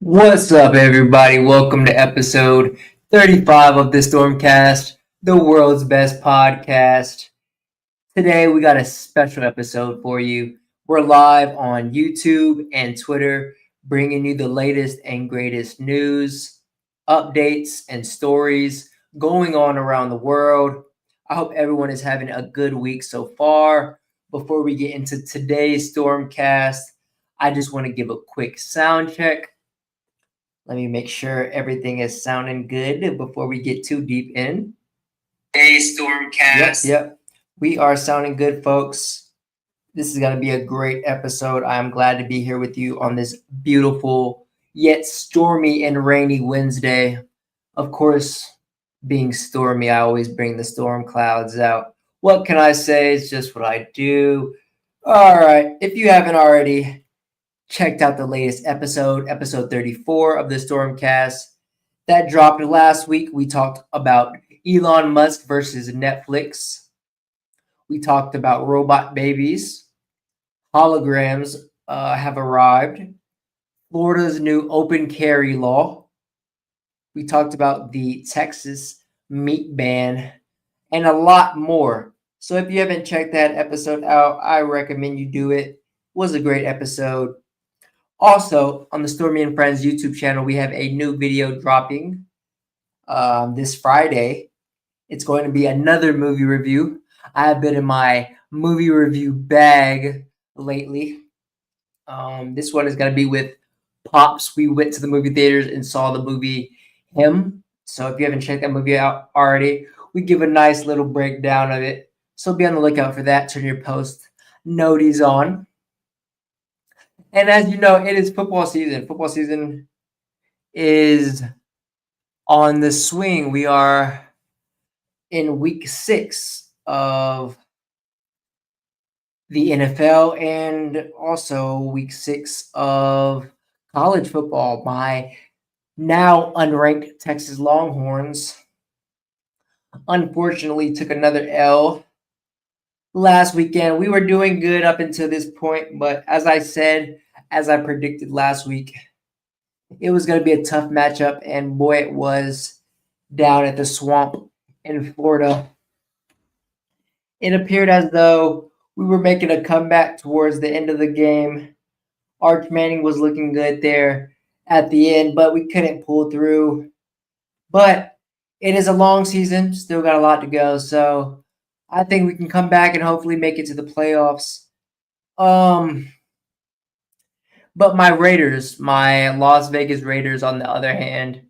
What's up, everybody? Welcome to episode 35 of the StormCast, the world's best podcast. Today, we got a special episode for you. We're live on YouTube and Twitter, bringing you the latest and greatest news, updates, and stories going on around the world. I hope everyone is having a good week so far. Before we get into today's StormCast, I just want to give a quick sound check. Let me make sure everything is sounding good before we get too deep in. Hey, StormCast. Yep. We are sounding good, folks. This is going to be a great episode. I'm glad to be here with you on this beautiful yet stormy and rainy Wednesday. Of course, being stormy, I always bring the storm clouds out. What can I say? It's just what I do. All right. If you haven't already checked out the latest episode 34 of the StormCast that dropped last week. We talked about Elon Musk versus Netflix. We talked about robot babies. Holograms have arrived. Florida's new open carry law. We talked about the Texas meat ban and a lot more. So if you haven't checked that episode out, I recommend you do it. It was a great episode. Also, on the Stormy and Friends YouTube channel, we have a new video dropping this Friday. It's going to be another movie review. I have been in my movie review bag lately. This one is going to be with Pops. We went to the movie theaters and saw the movie Him. So if you haven't checked that movie out already, we give a nice little breakdown of it. So be on the lookout for that. Turn your post noties on. And as you know, it is football season. Football season is on the swing. We are in week 6 of the NFL and also week 6 of college football. My now unranked Texas Longhorns unfortunately took another L last weekend. We were doing good up until this point, but as I predicted last week, it was going to be a tough matchup, and boy, it was down at the swamp in Florida. It appeared as though we were making a comeback towards the end of the game. Arch Manning was looking good there at the end, but we couldn't pull through. But it is a long season, still got a lot to go, so I think we can come back and hopefully make it to the playoffs. But my Raiders, my Las Vegas Raiders, on the other hand,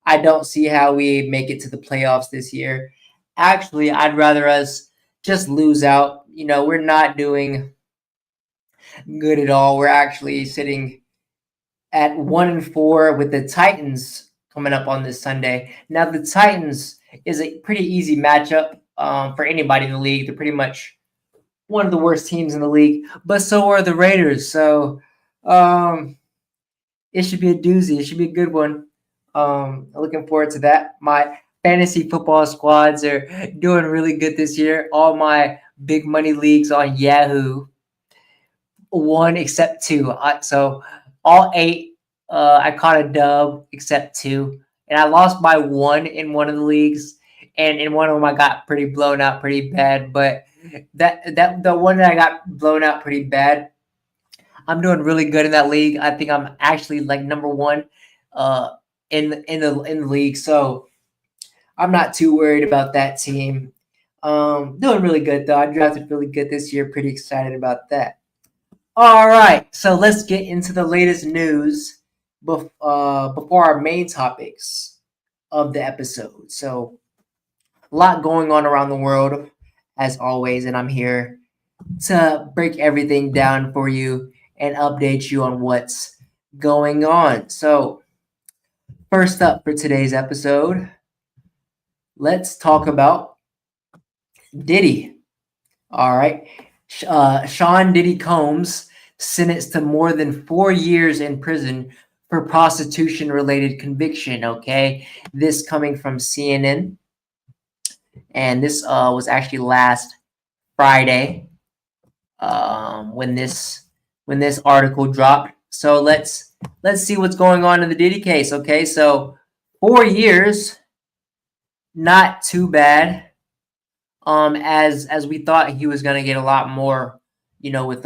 I don't see how we make it to the playoffs this year. Actually, I'd rather us just lose out. You know, we're not doing good at all. We're actually sitting at 1-4 with the Titans coming up on this Sunday. Now, the Titans is a pretty easy matchup for anybody in the league. They're pretty much one of the worst teams in the league, but so are the Raiders. So it should be a doozy. It should be a good one. Looking forward to that. My fantasy football squads are doing really good this year. All my big money leagues on Yahoo, 1 except 2. So all 8, I caught a dub except 2, and I lost by 1 in one of the leagues, and in one of them I got pretty blown out pretty bad. But the one that I got blown out pretty bad, I'm doing really good in that league. I think I'm actually like number 1 in the league. So I'm not too worried about that team. Doing really good though. I drafted really good this year. Pretty excited about that. All right, so let's get into the latest news before our main topics of the episode. So a lot going on around the world as always, and I'm here to break everything down for you and update you on what's going on. So, first up for today's episode, let's talk about Diddy. All right. Sean Diddy Combs sentenced to more than 4 years in prison for prostitution-related conviction, okay? This coming from CNN. And this was actually last Friday when this article dropped. So let's see what's going on in the Diddy case. Okay, so 4 years, not too bad. As we thought he was gonna get a lot more, with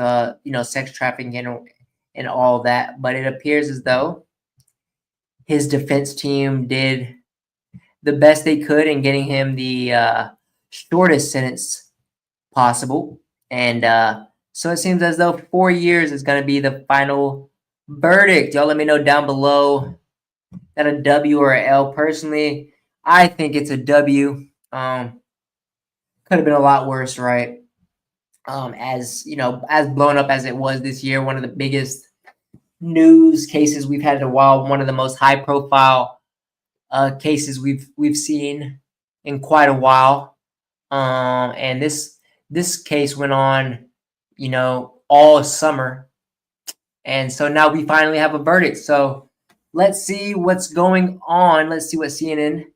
sex trafficking and all that, but it appears as though his defense team did the best they could in getting him the shortest sentence possible, and so it seems as though 4 years is gonna be the final verdict. Y'all let me know down below that a W or a L. Personally, I think it's a W. Could have been a lot worse, right? As blown up as it was this year, one of the biggest news cases we've had in a while, one of the most high profile cases we've seen in quite a while. And this case went on, all summer, and so now we finally have a verdict. So let's see what's going on. Let's see what CNN,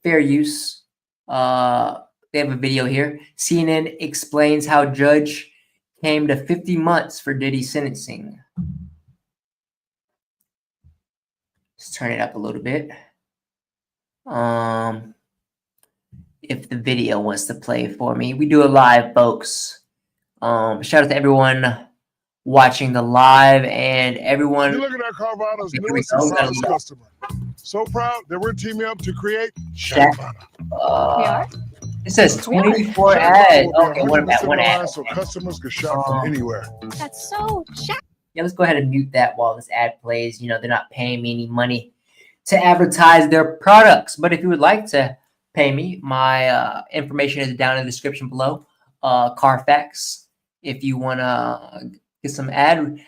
fair use. They have a video here. CNN explains how judge came to 50 months for Diddy sentencing. Let's turn it up a little bit. If the video wants to play for me. We do it live, folks. Shout out to everyone watching the live and everyone. You're looking at Carvana's newest exciting customer. So proud that we're teaming up to create Carvana. We are? It says 24 ads. Okay, one ad. So customers can shop from anywhere. That's so jack. Yeah, let's go ahead and mute that while this ad plays. They're not paying me any money to advertise their products. But if you would like to pay me, my information is down in the description below. Carfax, if you want to get some ad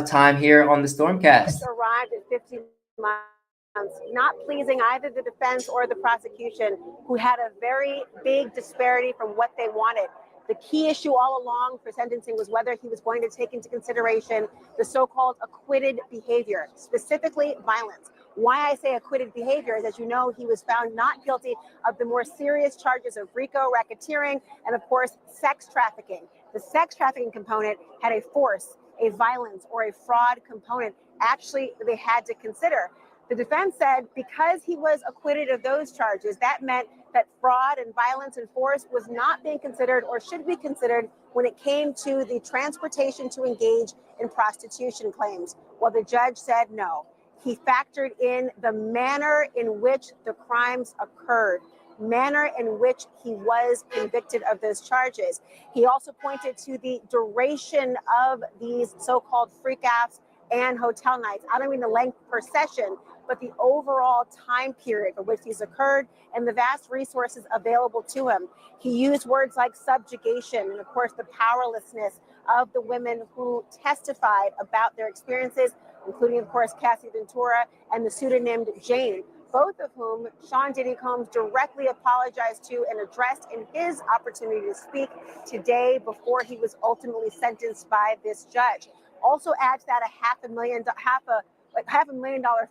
time here on the StormCast. Arrived at 50 months, not pleasing either the defense or the prosecution, who had a very big disparity from what they wanted. The key issue all along for sentencing was whether he was going to take into consideration the so-called acquitted behavior, specifically violence. Why I say acquitted behavior is, as you know, he was found not guilty of the more serious charges of RICO, racketeering, and of course, sex trafficking. The sex trafficking component had a force, a violence, or a fraud component. Actually, they had to consider. The defense said because he was acquitted of those charges, that meant that fraud and violence and force was not being considered or should be considered when it came to the transportation to engage in prostitution claims. Well, the judge said no. He factored in the manner in which the crimes occurred, manner in which he was convicted of those charges. He also pointed to the duration of these so-called freak-offs and hotel nights. I don't mean the length per session, but the overall time period for which these occurred and the vast resources available to him. He used words like subjugation and, of course, the powerlessness of the women who testified about their experiences, including, of course, Cassie Ventura and the pseudonymed Jane, both of whom Sean Diddy Combs directly apologized to and addressed in his opportunity to speak today before he was ultimately sentenced by this judge. Also add to that a $500,000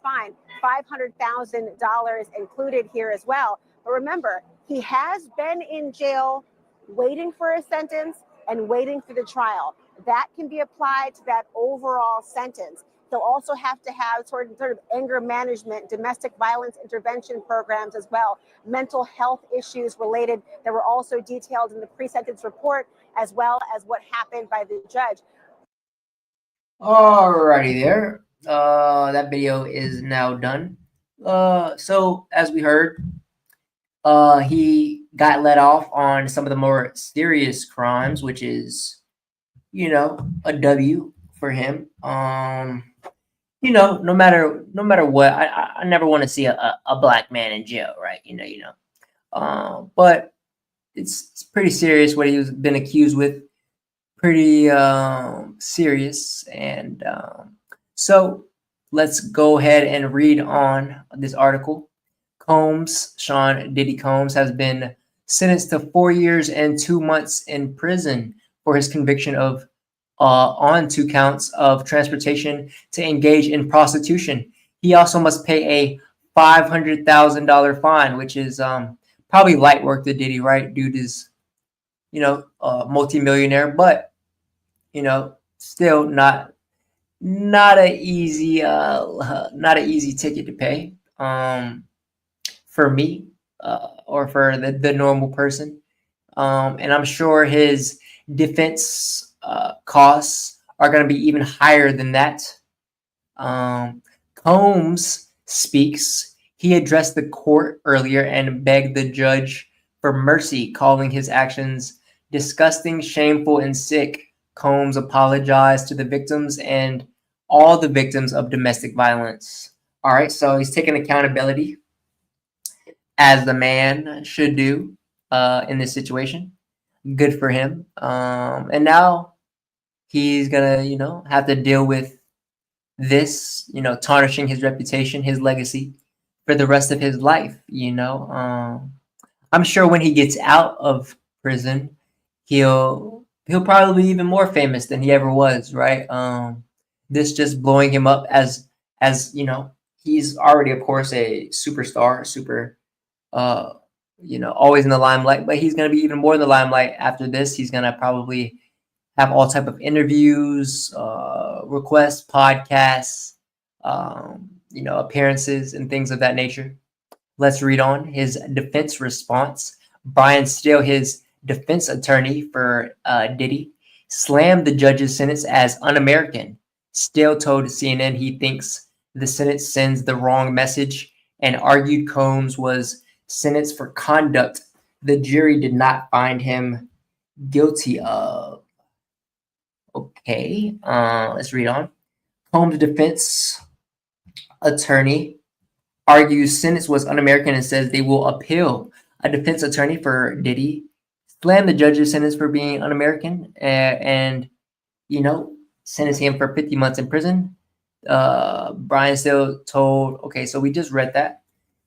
fine, $500,000 included here as well. But remember, he has been in jail waiting for a sentence and waiting for the trial. That can be applied to that overall sentence. They'll also have to have sort of anger management, domestic violence intervention programs as well, mental health issues related that were also detailed in the pre-sentence report, as well as what happened by the judge. Alrighty there. That video is now done. So as we heard, he got let off on some of the more serious crimes, which is, a W for him. No matter what, I never want to see a black man in jail, right? But it's pretty serious what he's been accused with. Pretty serious, and so let's go ahead and read on this article. Sean Diddy Combs has been sentenced to 4 years and 2 months in prison for his conviction of on 2 counts of transportation to engage in prostitution. He also must pay a $500,000 fine, which is probably light work to Diddy, right? Dude is multimillionaire, but still not not a easy not an easy ticket to pay for me or for the normal person. And I'm sure his defense costs are going to be even higher than that. Combs speaks. He addressed the court earlier and begged the judge for mercy, calling his actions disgusting, shameful, and sick. Combs apologized to the victims and all the victims of domestic violence. All right, so he's taking accountability as the man should do in this situation. Good for him. And now he's gonna, have to deal with this, tarnishing his reputation, his legacy for the rest of his life. I'm sure when he gets out of prison, he'll probably be even more famous than he ever was, right? This just blowing him up as he's already, of course, a superstar, uh, always in the limelight, but he's going to be even more in the limelight after this. He's going to probably have all type of interviews, requests, podcasts, appearances and things of that nature. Let's read on his defense response. Brian Steele, his defense attorney for Diddy, slammed the judge's sentence as un-American. Steele told CNN he thinks the sentence sends the wrong message and argued Combs was sentenced for conduct the jury did not find him guilty of. Okay, let's read on. Combs' defense attorney argues sentence was un-American and says they will appeal. A defense attorney for Diddy slammed the judge's sentence for being un-American and sentenced him for 50 months in prison. Brian still told, okay, so we just read that.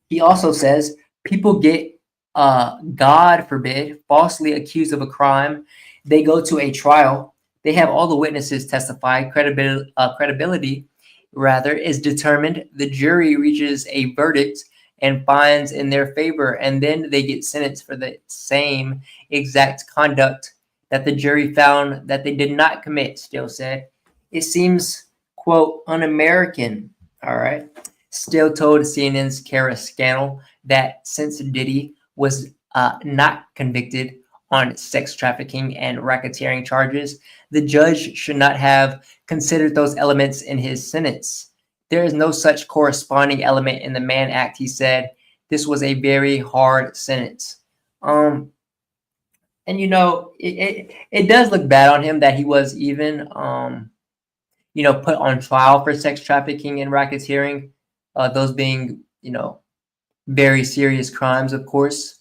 He also says people get, God forbid, falsely accused of a crime. They go to a trial. They have all the witnesses testify. Credibility rather is determined. The jury reaches a verdict and finds in their favor, and then they get sentenced for the same exact conduct that the jury found that they did not commit. Still said it seems, quote, un-American. All right. Still told CNN's Kara Scannell that since Diddy was not convicted on sex trafficking and racketeering charges, the judge should not have considered those elements in his sentence. There is no such corresponding element in the Mann Act, he said. This was a very hard sentence. And it does look bad on him that he was even put on trial for sex trafficking and racketeering, those being, very serious crimes, of course.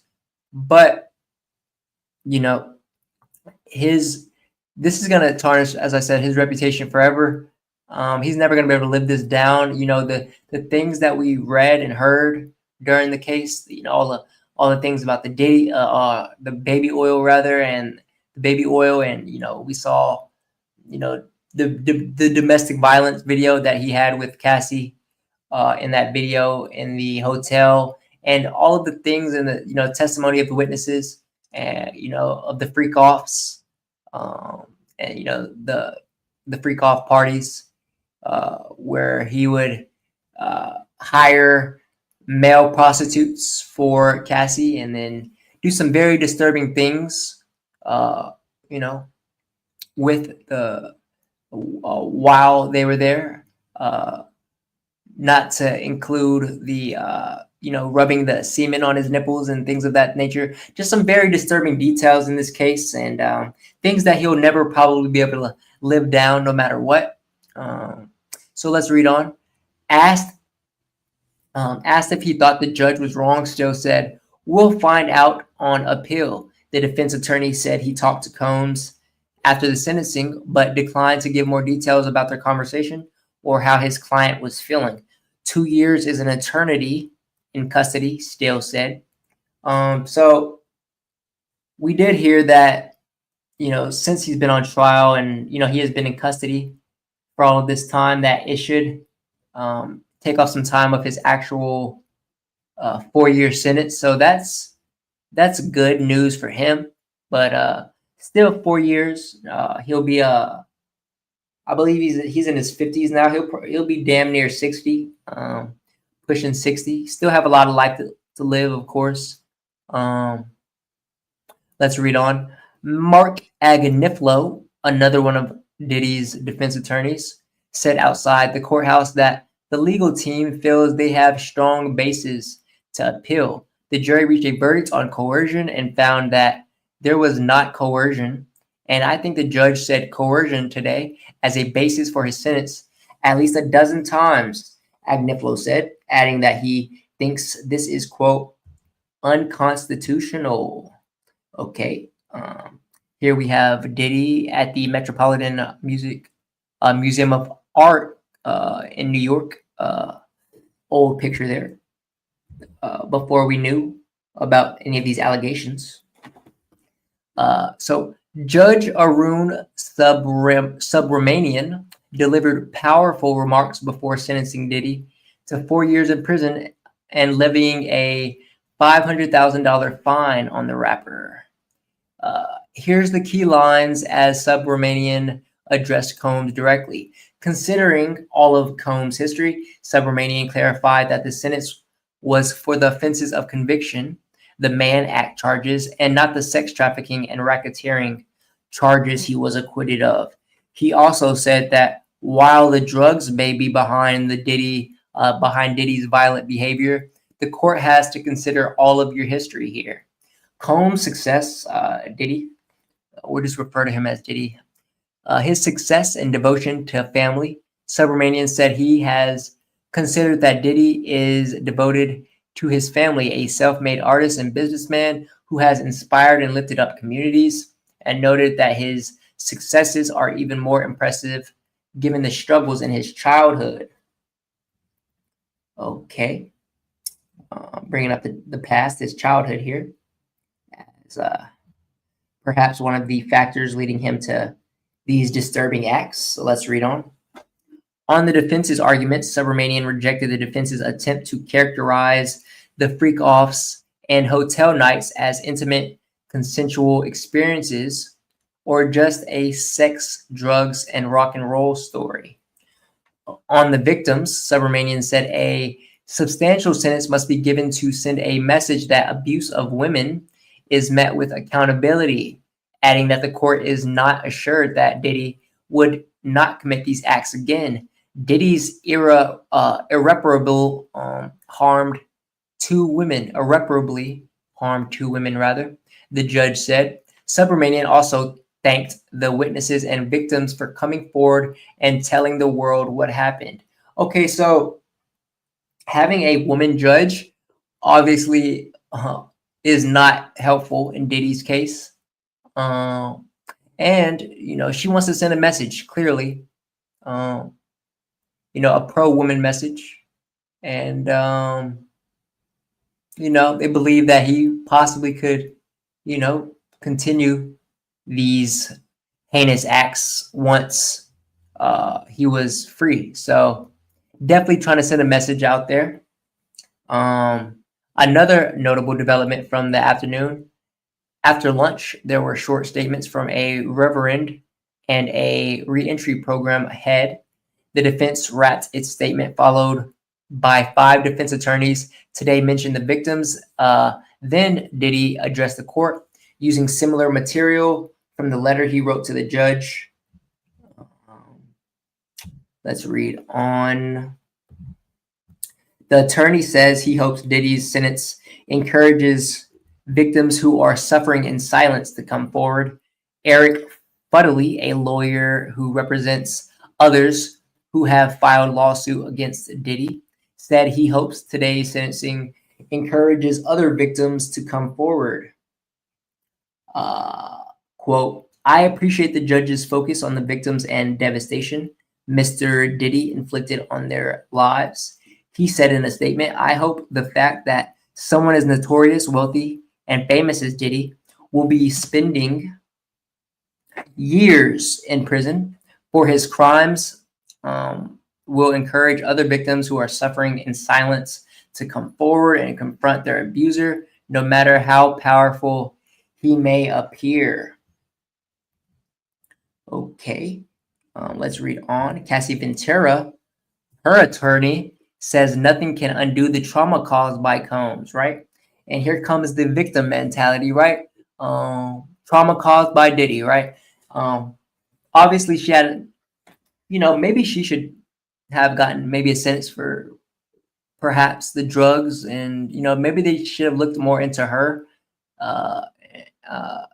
But this is going to tarnish, as I said, his reputation forever. He's never going to be able to live this down. The things that we read and heard during the case, all the things about the Diddy, the baby oil rather, and the baby oil, and we saw, the domestic violence video that he had with Cassie, in that video in the hotel, and all of the things in the testimony of the witnesses, and of the freak offs, and the freak off parties, where he would hire male prostitutes for Cassie and then do some very disturbing things, with the while they were there, not to include the rubbing the semen on his nipples and things of that nature. Just some very disturbing details in this case, and things that he'll never probably be able to live down no matter what. So let's read on. Asked if he thought the judge was wrong, Stowe said, "We'll find out on appeal." The defense attorney said he talked to Combs after the sentencing, but declined to give more details about their conversation or how his client was feeling. 2 years is an eternity in custody, Steele said. So we did hear that, since he's been on trial and, he has been in custody for all of this time, that it should take off some time of his actual 4-year sentence. So that's good news for him. But still 4 years, he'll be I I believe he's in his 50s now. He'll be damn near 60, pushing 60. Still have a lot of life to live, of course. Let's read on. Mark Agnifilo, another one of Diddy's defense attorneys, said outside the courthouse that the legal team feels they have strong basis to appeal. The jury reached a verdict on coercion and found that there was not coercion. And I think the judge said coercion today as a basis for his sentence at least a dozen times, Agnifilo said, adding that he thinks this is, quote, unconstitutional. Okay. Here we have Diddy at the Metropolitan Museum of Art in New York. Old picture there. Before we knew about any of these allegations. So Judge Arun Subramanian delivered powerful remarks before sentencing Diddy to 4 years in prison and levying a $500,000 fine on the rapper. Here's the key lines as Subramanian addressed Combs directly. Considering all of Combs' history, Subramanian clarified that the sentence was for the offenses of conviction, the Mann Act charges, and not the sex trafficking and racketeering charges he was acquitted of. He also said that while the drugs may be behind Diddy's violent behavior, the court has to consider all of your history here. Combs' success, Diddy, we'll just refer to him as Diddy, his success and devotion to family. Subramanian said he has considered that Diddy is devoted to his family, a self-made artist and businessman who has inspired and lifted up communities, and noted that his successes are even more impressive given the struggles in his childhood. Okay. Bringing up the past, his childhood here, as perhaps one of the factors leading him to these disturbing acts. So let's read on. On the defense's arguments, Subramanian rejected the defense's attempt to characterize the freak-offs and hotel nights as intimate, consensual experiences or just a sex, drugs, and rock and roll story. On the victims, Subramanian said a substantial sentence must be given to send a message that abuse of women is met with accountability, adding that the court is not assured that Diddy would not commit these acts again. Diddy's irreparably harmed two women, the judge said. Subramanian also thanked the witnesses and victims for coming forward and telling the world what happened. Okay, so having a woman judge obviously is not helpful in Diddy's case. And, she wants to send a message, clearly, a pro-woman message. And, they believe that he possibly could, continue these heinous acts once he was free. So definitely trying to send a message out there. Another notable development from the afternoon, after lunch, there were short statements from a reverend and a reentry program head. The defense wrapped its statement, followed by 5 defense attorneys. Today mentioned the victims. Then Diddy addressed the court using similar material from the letter he wrote to the judge. Let's read on. The attorney says he hopes Diddy's sentence encourages victims who are suffering in silence to come forward. Eric Fuddley, a lawyer who represents others who have filed lawsuit against Diddy, said he hopes today's sentencing encourages other victims to come forward. Quote, I appreciate the judge's focus on the victims and devastation Mr. Diddy inflicted on their lives. He said in a statement, I hope the fact that someone as notorious, wealthy, and famous as Diddy will be spending years in prison for his crimes will encourage other victims who are suffering in silence to come forward and confront their abuser, no matter how powerful he may appear. Okay. Let's read on. Cassie Ventura, her attorney, says nothing can undo the trauma caused by Combs, right? And here comes the victim mentality, right? Trauma caused by Diddy, right? Obviously, she had, maybe she should have gotten maybe a sentence for perhaps the drugs, and maybe they should have looked more into her, uh, uh,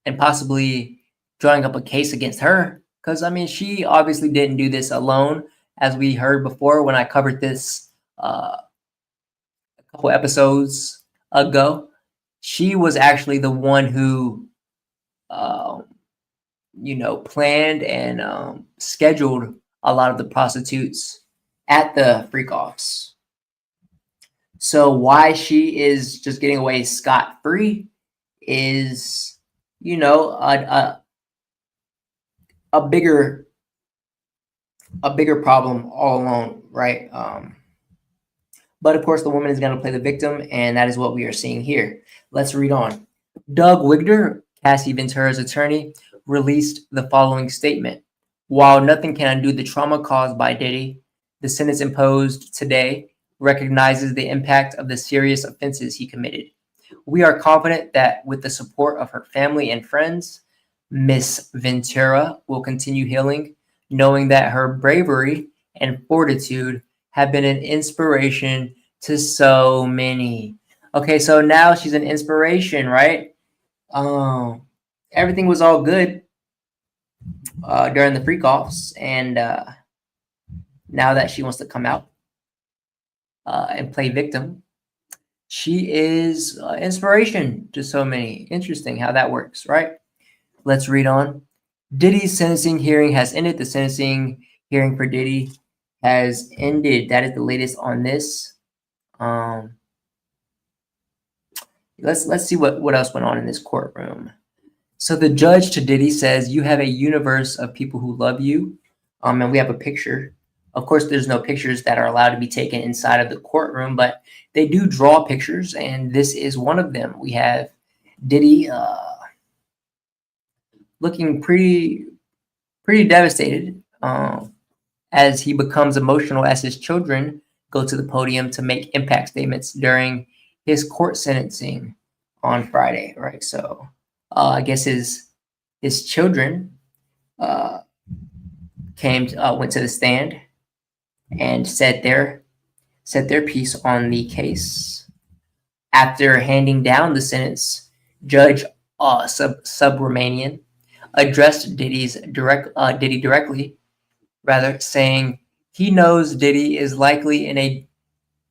and possibly drawing up a case against her. Because I mean, she obviously didn't do this alone, as we heard before when I covered this a couple episodes ago. She was actually the one who, planned and scheduled a lot of the prostitutes at the freak offs. So why she is just getting away scot free is, a bigger problem all alone, right? But of course, the woman is going to play the victim, and that is what we are seeing here. Let's read on. Doug Wigner, Cassie Ventura's attorney, released the following statement. While nothing can undo the trauma caused by Diddy, the sentence imposed today recognizes the impact of the serious offenses he committed. We are confident that with the support of her family and friends, Miss Ventura will continue healing, knowing that her bravery and fortitude have been an inspiration to so many. Okay, so now she's an inspiration, right? Everything was all good during the freak offs, and now that she wants to come out and play victim, she is inspiration to so many. Interesting how that works, right? Let's read on. Diddy's sentencing hearing has ended. The sentencing hearing for Diddy has ended. That is the latest on this. Let's see what else went on in this courtroom. So the judge to Diddy says, you have a universe of people who love you. And we have a picture. Of course, there's no pictures that are allowed to be taken inside of the courtroom, but they do draw pictures, and this is one of them. We have Diddy looking pretty devastated as he becomes emotional as his children go to the podium to make impact statements during his court sentencing on Friday, right? So I guess his children went to the stand and said their piece on the case. After handing down the sentence, Judge Submarine addressed Diddy directly, saying he knows Diddy is likely in a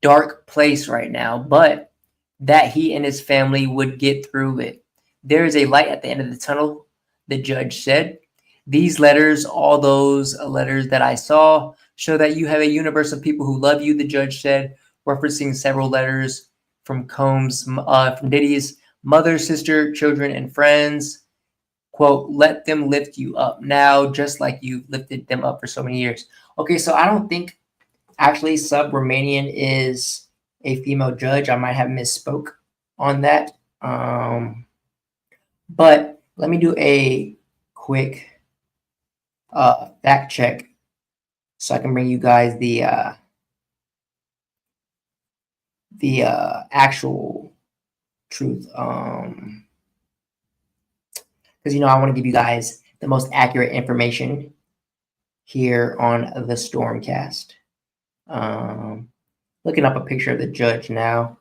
dark place right now, but that he and his family would get through it. There is a light at the end of the tunnel, the judge said. These letters, all those letters that I saw, show that you have a universe of people who love you, the judge said, referencing several letters from from Diddy's mother, sister, children, and friends. Quote, let them lift you up now, just like you've lifted them up for so many years. Okay, so I don't think actually Submarine is a female judge. I might have misspoke on that. But let me do a quick fact check so I can bring you guys the actual truth. Because I want to give you guys the most accurate information here on the StormCast. Looking up a picture of the judge now.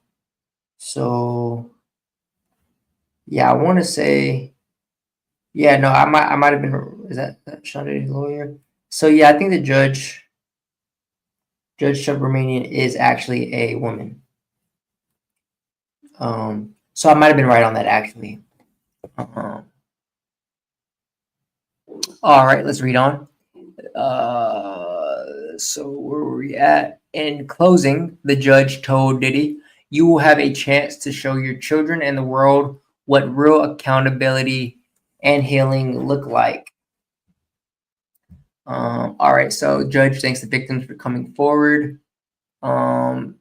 So yeah, I want to say, yeah, no, I might have been. Is that Sean Diddy's lawyer? So yeah, I think the Judge Submarine is actually a woman. So I might have been right on that actually. All right, let's read on. So where were we at? In closing, the judge told Diddy, you will have a chance to show your children and the world what real accountability and healing look like. All right, so judge thanks the victims for coming forward. The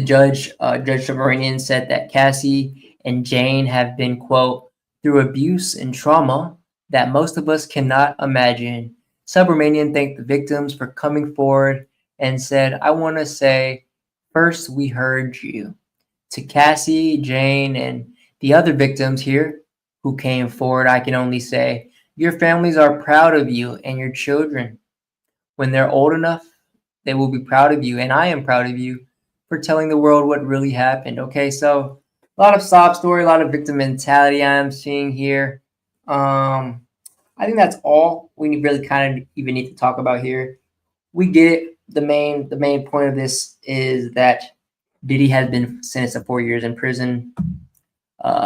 Judge Submarine said that Cassie and Jane have been, quote, through abuse and trauma that most of us cannot imagine. Submarine thanked the victims for coming forward and said, "I want to say, first, we heard you." To Cassie, Jane, and the other victims here who came forward, I can only say, your families are proud of you and your children. When they're old enough, they will be proud of you, and I am proud of you for telling the world what really happened. Okay, so a lot of sob story, a lot of victim mentality I'm seeing here. I think that's all we really kind of even need to talk about here. We get it. The main point of this is that Diddy has been sentenced to 4 years in prison.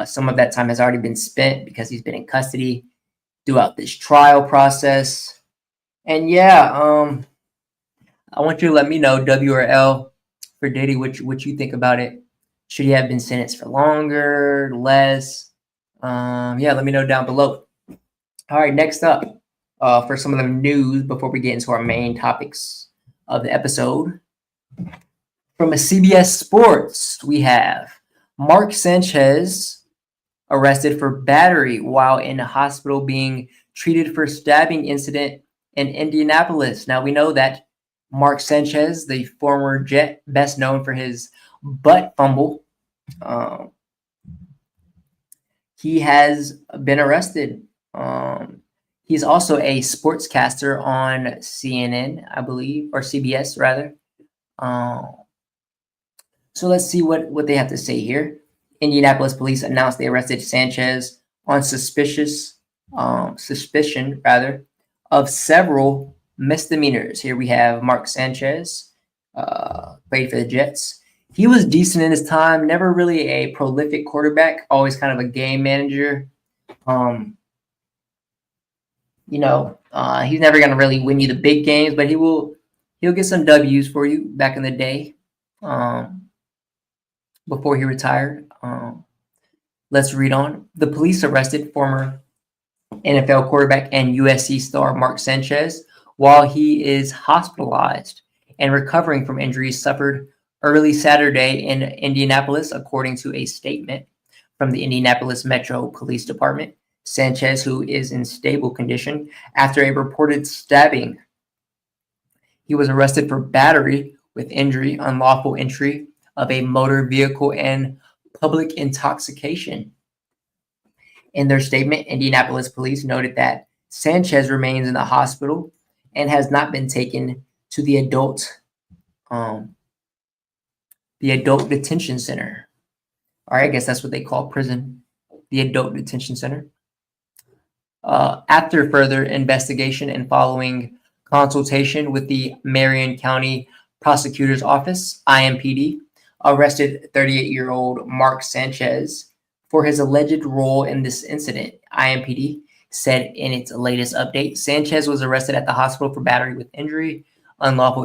Some of that time has already been spent because he's been in custody throughout this trial process. And yeah, I want you to let me know, W or L, for Diddy, what you think about it. Should he have been sentenced for longer, less? Yeah, let me know down below. All right, next up, for some of the news before we get into our main topics of the episode. From a CBS Sports, we have Mark Sanchez arrested for battery while in the hospital being treated for stabbing incident in Indianapolis. Now we know that Mark Sanchez, the former Jet, best known for his butt fumble, he has been arrested. He's also a sportscaster on CNN, I believe, or CBS rather. So let's see what they have to say here. Indianapolis police announced they arrested Sanchez on suspicion of several misdemeanors. Here we have Mark Sanchez, played for the Jets. He was decent in his time, never really a prolific quarterback, always kind of a game manager. He's never going to really win you the big games, but he'll get some W's for you back in the day. Before he retired. Let's read on. The police arrested former NFL quarterback and USC star Mark Sanchez while he is hospitalized and recovering from injuries suffered early Saturday in Indianapolis, according to a statement from the Indianapolis Metro Police Department. Sanchez, who is in stable condition after a reported stabbing. He was arrested for battery with injury, unlawful entry of a motor vehicle, and public intoxication. In their statement, Indianapolis police noted that Sanchez remains in the hospital and has not been taken to the adult detention center. Or I guess that's what they call prison, the adult detention center. After further investigation and following consultation with the Marion County Prosecutor's Office, IMPD, arrested 38-year-old Mark Sanchez for his alleged role in this incident. IMPD said in its latest update, Sanchez was arrested at the hospital for battery with injury, unlawful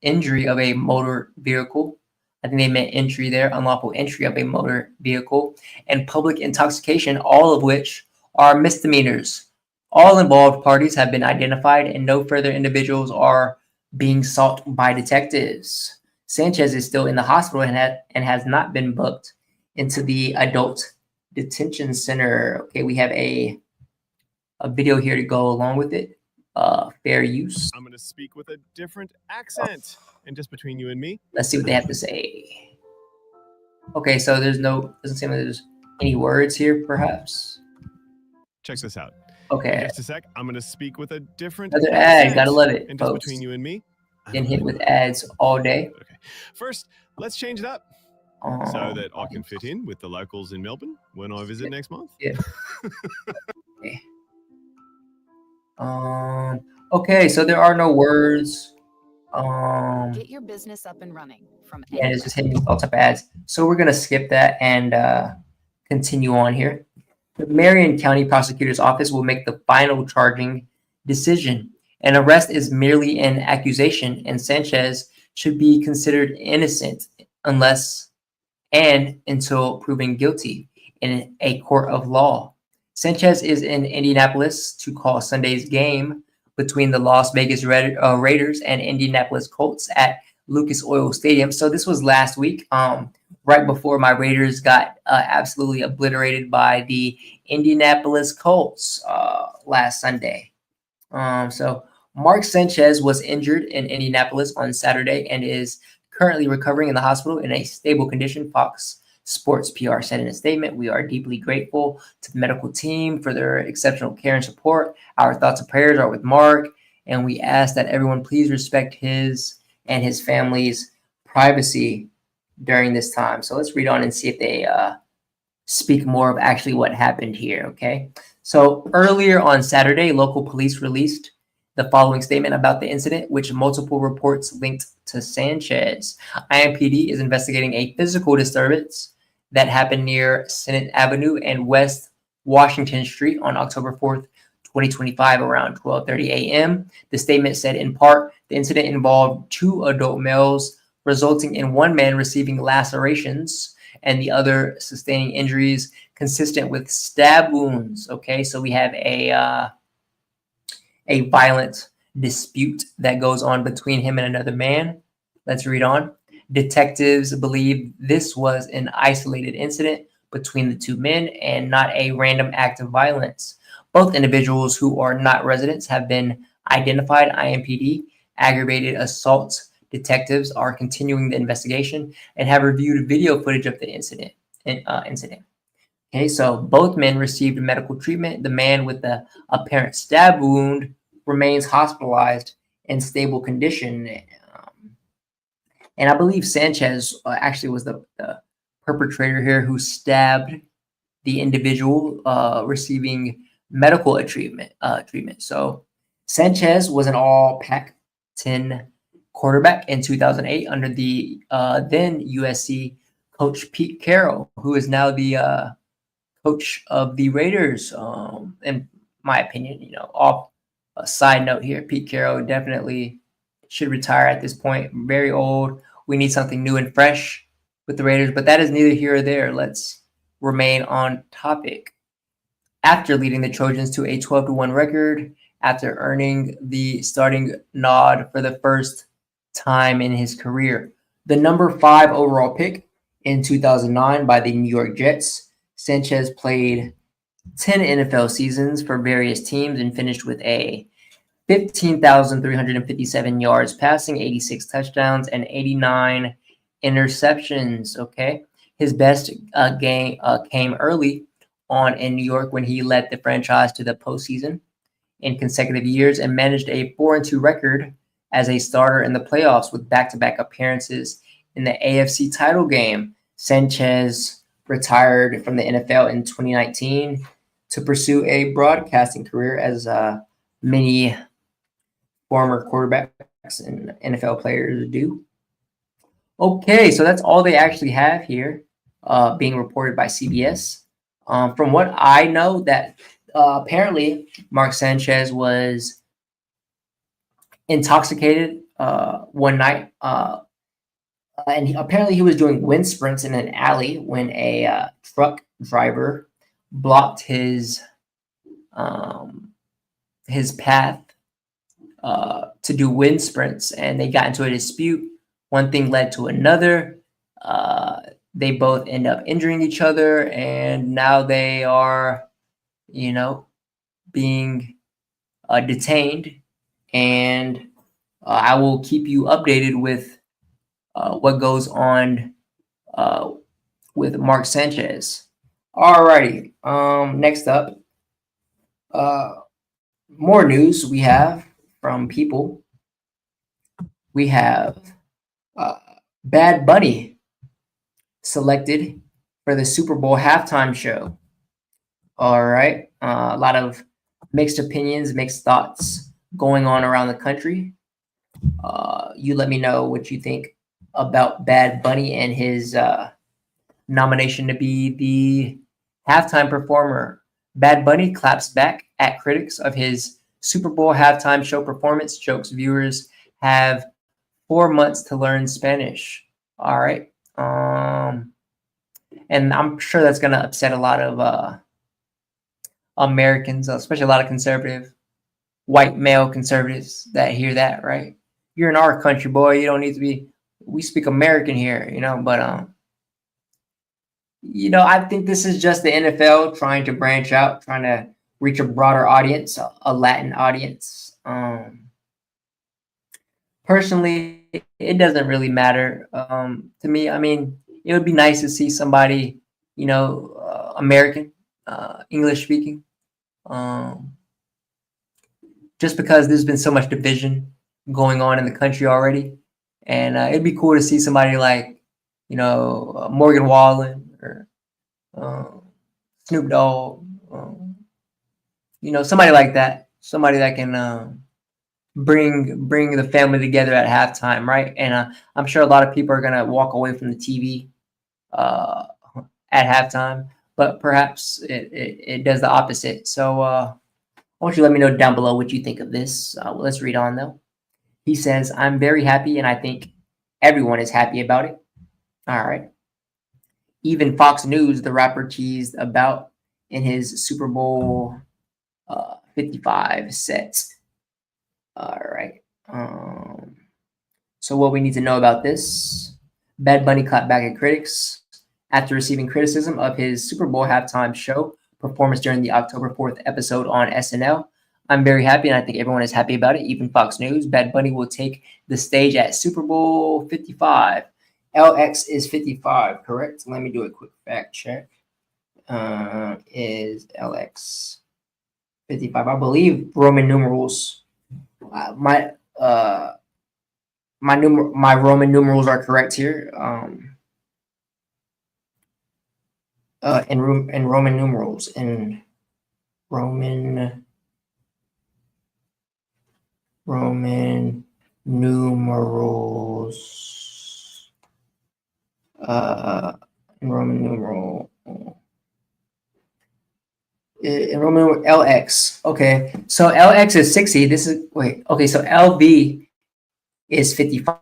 injury of a motor vehicle. I think they meant entry there, unlawful entry of a motor vehicle, and public intoxication, all of which are misdemeanors. All involved parties have been identified and no further individuals are being sought by detectives. Sanchez is still in the hospital and has not been booked into the adult detention center. Okay, we have a video here to go along with it. Fair use. I'm going to speak with a different accent. And just between you and me, let's see what they have to say. Okay, so doesn't seem like there's any words here, perhaps. Check this out. Okay. Just a sec. I'm going to speak with a different Another ad. Gotta love it, and just folks. between you and me, Getting hit with ads all day. Okay. First, let's change it up so that I can fit in with the locals in Melbourne when I visit next month. Yeah. Okay. Okay, so there are no words. Get your business up and running from and it's just hitting all type of ads. So we're gonna skip that and continue on here. The Marion County Prosecutor's Office will make the final charging decision. An arrest is merely an accusation, and Sanchez should be considered innocent until proven guilty in a court of law. Sanchez is in Indianapolis to call Sunday's game between the Las Vegas Raiders and Indianapolis Colts at Lucas Oil Stadium. So this was last week, right before my Raiders got absolutely obliterated by the Indianapolis Colts last Sunday. So Mark Sanchez was injured in Indianapolis on Saturday and is currently recovering in the hospital in a stable condition. Fox Sports PR said in a statement, "We are deeply grateful to the medical team for their exceptional care and support. Our thoughts and prayers are with Mark, and we ask that everyone please respect his and his family's privacy during this time." So let's read on and see if they speak more of actually what happened here, okay? So earlier on Saturday, local police released the following statement about the incident, which multiple reports linked to Sanchez. IMPD is investigating a physical disturbance that happened near Senate Avenue and West Washington Street on October 4th, 2025, around 12:30 a.m. The statement said, in part, the incident involved 2 adult males, resulting in one man receiving lacerations and the other sustaining injuries consistent with stab wounds. Okay, so we have a violent dispute that goes on between him and another man. Let's read on. Detectives believe this was an isolated incident between the 2 men and not a random act of violence. Both individuals, who are not residents, have been identified. IMPD aggravated assault detectives are continuing the investigation and have reviewed video footage of the incident. Okay, so both men received medical treatment. The man with the apparent stab wound remains hospitalized in stable condition. And I believe Sanchez actually was the perpetrator here who stabbed the individual receiving medical treatment. So Sanchez was an all Pac-10 quarterback in 2008 under the then USC coach Pete Carroll, who is now the coach of the Raiders. In my opinion, off a side note here, Pete Carroll definitely should retire at this point. Very old. We need something new and fresh with the Raiders, but that is neither here or there. Let's remain on topic. After leading the Trojans to a 12-1 record, after earning the starting nod for the first time in his career, the number 5 overall pick in 2009 by the New York Jets, Sanchez played 10 NFL seasons for various teams and finished with a 15,357 yards passing, 86 touchdowns, and 89 interceptions. Okay, his best game came early on in New York when he led the franchise to the postseason in consecutive years and managed a 4-2 record as a starter in the playoffs with back-to-back appearances in the AFC title game. Sanchez retired from the NFL in 2019 to pursue a broadcasting career, as many former quarterbacks and NFL players do. Okay, so that's all they actually have here, being reported by CBS. From what I know, that apparently Mark Sanchez was intoxicated one night, and apparently he was doing wind sprints in an alley when a truck driver blocked his path to do wind sprints, and they got into a dispute. One thing led to another. They both end up injuring each other, and now they are, being detained. And I will keep you updated with what goes on with Mark Sanchez. Alrighty. Next up, more news we have from people. We have Bad Bunny selected for the Super Bowl halftime show. All right. A lot of mixed opinions, mixed thoughts going on around the country. You let me know what you think about Bad Bunny and his nomination to be the halftime performer. Bad Bunny claps back at critics of his Super Bowl halftime show performance, jokes viewers have 4 months to learn Spanish. All right. And I'm sure that's going to upset a lot of Americans, especially a lot of conservative, white male conservatives that hear that, right? You're in our country, boy. You don't need to be, we speak American here, but I think this is just the NFL trying to branch out, trying to reach a broader audience, a Latin audience. Personally, it doesn't really matter to me. I mean, it would be nice to see somebody, American, English speaking, just because there's been so much division going on in the country already. And it'd be cool to see somebody like, Morgan Wallen or Snoop Dogg, somebody like that, somebody that can bring the family together at halftime, right? And I'm sure a lot of people are gonna walk away from the TV at halftime, but perhaps it does the opposite. So I want you to let me know down below what you think of this. Let's read on though. He says, "I'm very happy, and I think everyone is happy about it." All right. Even Fox News, the rapper, teased about in his Super Bowl 55 set. All right. So what we need to know about this: Bad Bunny clapped back at critics after receiving criticism of his Super Bowl halftime show performance during the October 4th episode on SNL. "I'm very happy, and I think everyone is happy about it. Even Fox News. Bad Bunny will take the stage at Super Bowl 55. LX is 55, correct? Let me do a quick fact check. Is LX 55? I believe Roman numerals. My Roman numerals are correct here. In Roman numerals, in Roman numerals. In Roman numeral. In Roman LX. Okay, so LX is 60. This is okay. So LB is 55.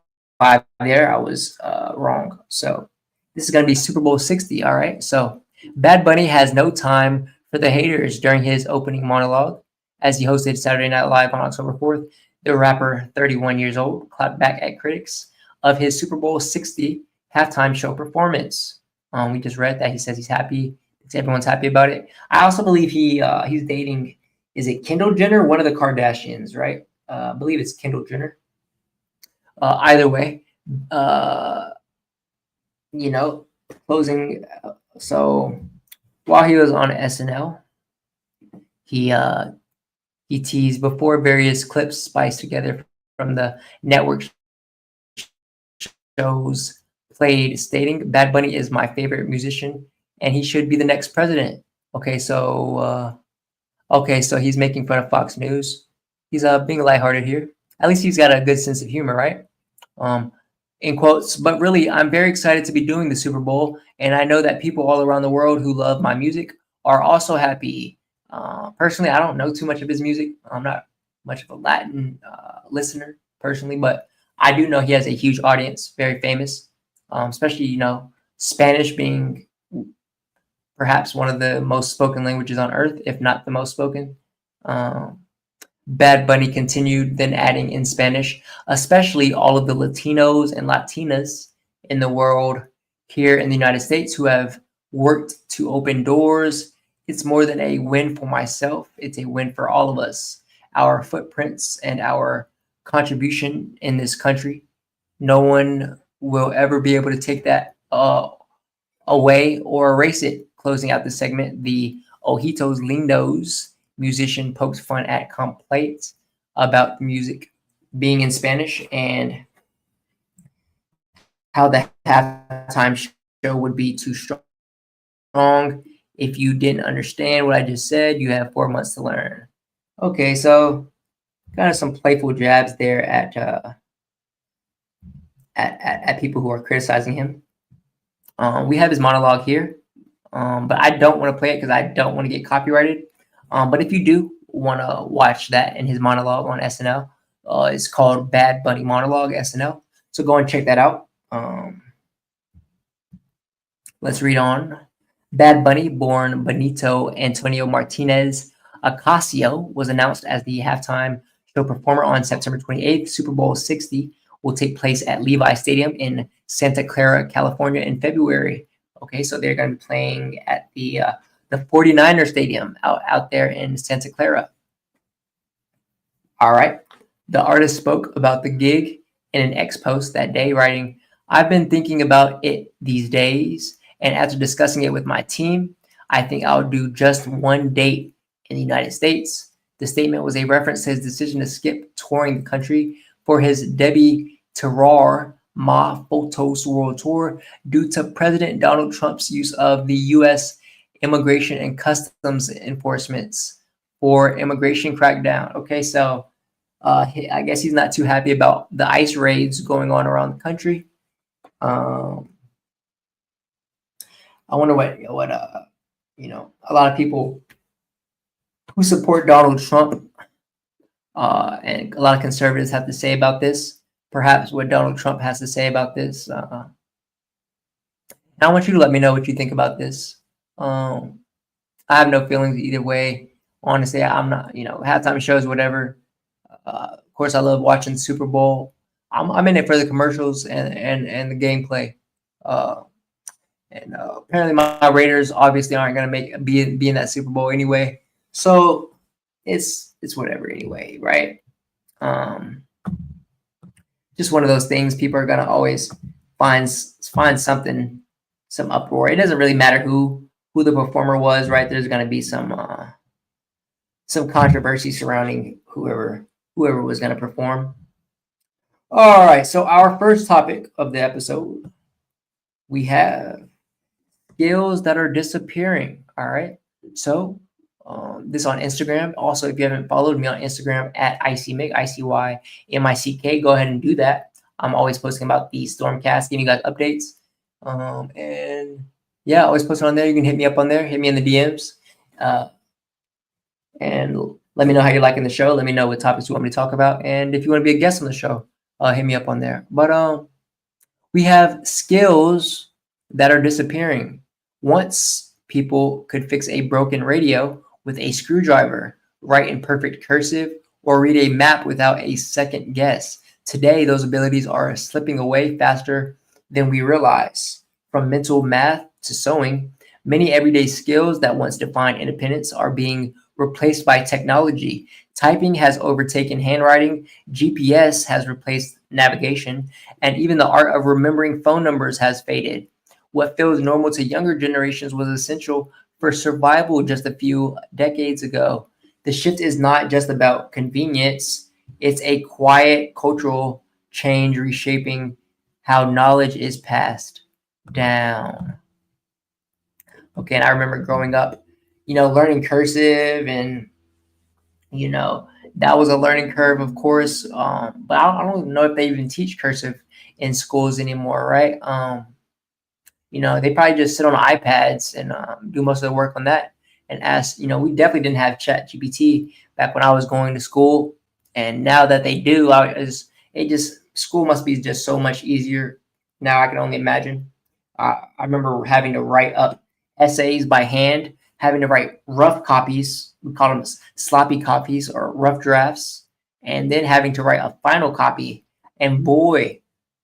There, I was wrong. So this is gonna be Super Bowl 60. All right. So Bad Bunny has no time for the haters during his opening monologue as he hosted Saturday Night Live on October 4th. The rapper, 31 years old, clapped back at critics of his Super Bowl 60 halftime show performance. We just read that he says he's happy. Everyone's happy about it. I also believe he's dating. Is it Kendall Jenner? One of the Kardashians, right? I believe it's Kendall Jenner. Either way, closing. So while he was on SNL, he teased before various clips spliced together from the network shows played, stating, "Bad Bunny is my favorite musician, and he should be the next president." Okay, so he's making fun of Fox News. He's being lighthearted here. At least he's got a good sense of humor, right? In quotes, "But really, I'm very excited to be doing the Super Bowl, and I know that people all around the world who love my music are also happy." Personally, I don't know too much of his music. I'm not much of a Latin listener personally, but I do know he has a huge audience, very famous, especially, Spanish being perhaps one of the most spoken languages on earth, if not the most spoken. Bad Bunny continued, then adding in Spanish, "Especially all of the Latinos and Latinas in the world here in the United States who have worked to open doors. It's more than a win for myself. It's a win for all of us. Our footprints and our contribution in this country. No one will ever be able to take that away or erase it." Closing out the segment, the Ojitos Lindos musician poked fun at complaints about the music being in Spanish and how the halftime show would be too strong. "If you didn't understand what I just said, you have 4 months to learn." Okay, so kind of some playful jabs there at people who are criticizing him. We have his monologue here, but I don't want to play it because I don't want to get copyrighted. But if you do want to watch that in his monologue on SNL, it's called Bad Bunny Monologue SNL. So go and check that out. Let's read on. Bad Bunny, born Benito Antonio Martinez Ocasio, was announced as the halftime show performer on September 28th. Super Bowl 60 will take place at Levi Stadium in Santa Clara, California in February. Okay, so they're going to be playing at the the 49er Stadium out there in Santa Clara. All right. The artist spoke about the gig in an X post that day, writing, "I've been thinking about it these days, and after discussing it with my team, I think I'll do just one date in the United States." The statement was a reference to his decision to skip touring the country for his Debbie Terrar Ma Photos World Tour due to President Donald Trump's use of the U.S. Immigration and Customs Enforcements for immigration crackdown. Okay, so I guess he's not too happy about the ICE raids going on around the country. I wonder what a lot of people who support Donald Trump and a lot of conservatives have to say about this. Perhaps what Donald Trump has to say about this. I want you to let me know what you think about this. I have no feelings either way. Honestly, I'm not, halftime shows, whatever. Of course, I love watching Super Bowl. I'm in it for the commercials and the gameplay. Apparently, my Raiders obviously aren't going to be in that Super Bowl anyway. So it's whatever anyway, right? Just one of those things. People are going to always find something, some uproar. It doesn't really matter who the performer was, right? There's going to be some controversy surrounding whoever was going to perform. All right, so our first topic of the episode, we have skills that are disappearing. All right, so this on Instagram. Also, if you haven't followed me on Instagram at ICMick, ICYMICK, go ahead and do that. I'm always posting about the StormCast, giving you guys updates. And yeah, always posting on there. You can hit me up on there, hit me in the DMs. And let me know how you're liking the show. Let me know what topics you want me to talk about. And if you want to be a guest on the show, hit me up on there. But we have skills that are disappearing. Once people could fix a broken radio with a screwdriver, write in perfect cursive, or read a map without a second guess. Today, those abilities are slipping away faster than we realize. From mental math to sewing, many everyday skills that once defined independence are being replaced by technology. Typing has overtaken handwriting, GPS has replaced navigation, and even the art of remembering phone numbers has faded. What feels normal to younger generations was essential for survival just a few decades ago. The shift is not just about convenience, it's a quiet cultural change reshaping how knowledge is passed down. Okay, and I remember growing up, learning cursive, and that was a learning curve, of course. But I don't know if they even teach cursive in schools anymore, right? They probably just sit on iPads and do most of the work on that. And ask, we definitely didn't have ChatGPT back when I was going to school, and now that they do, school must be just so much easier now. I can only imagine. I remember having to write up essays by hand, having to write rough copies. We call them sloppy copies or rough drafts, and then having to write a final copy. And boy,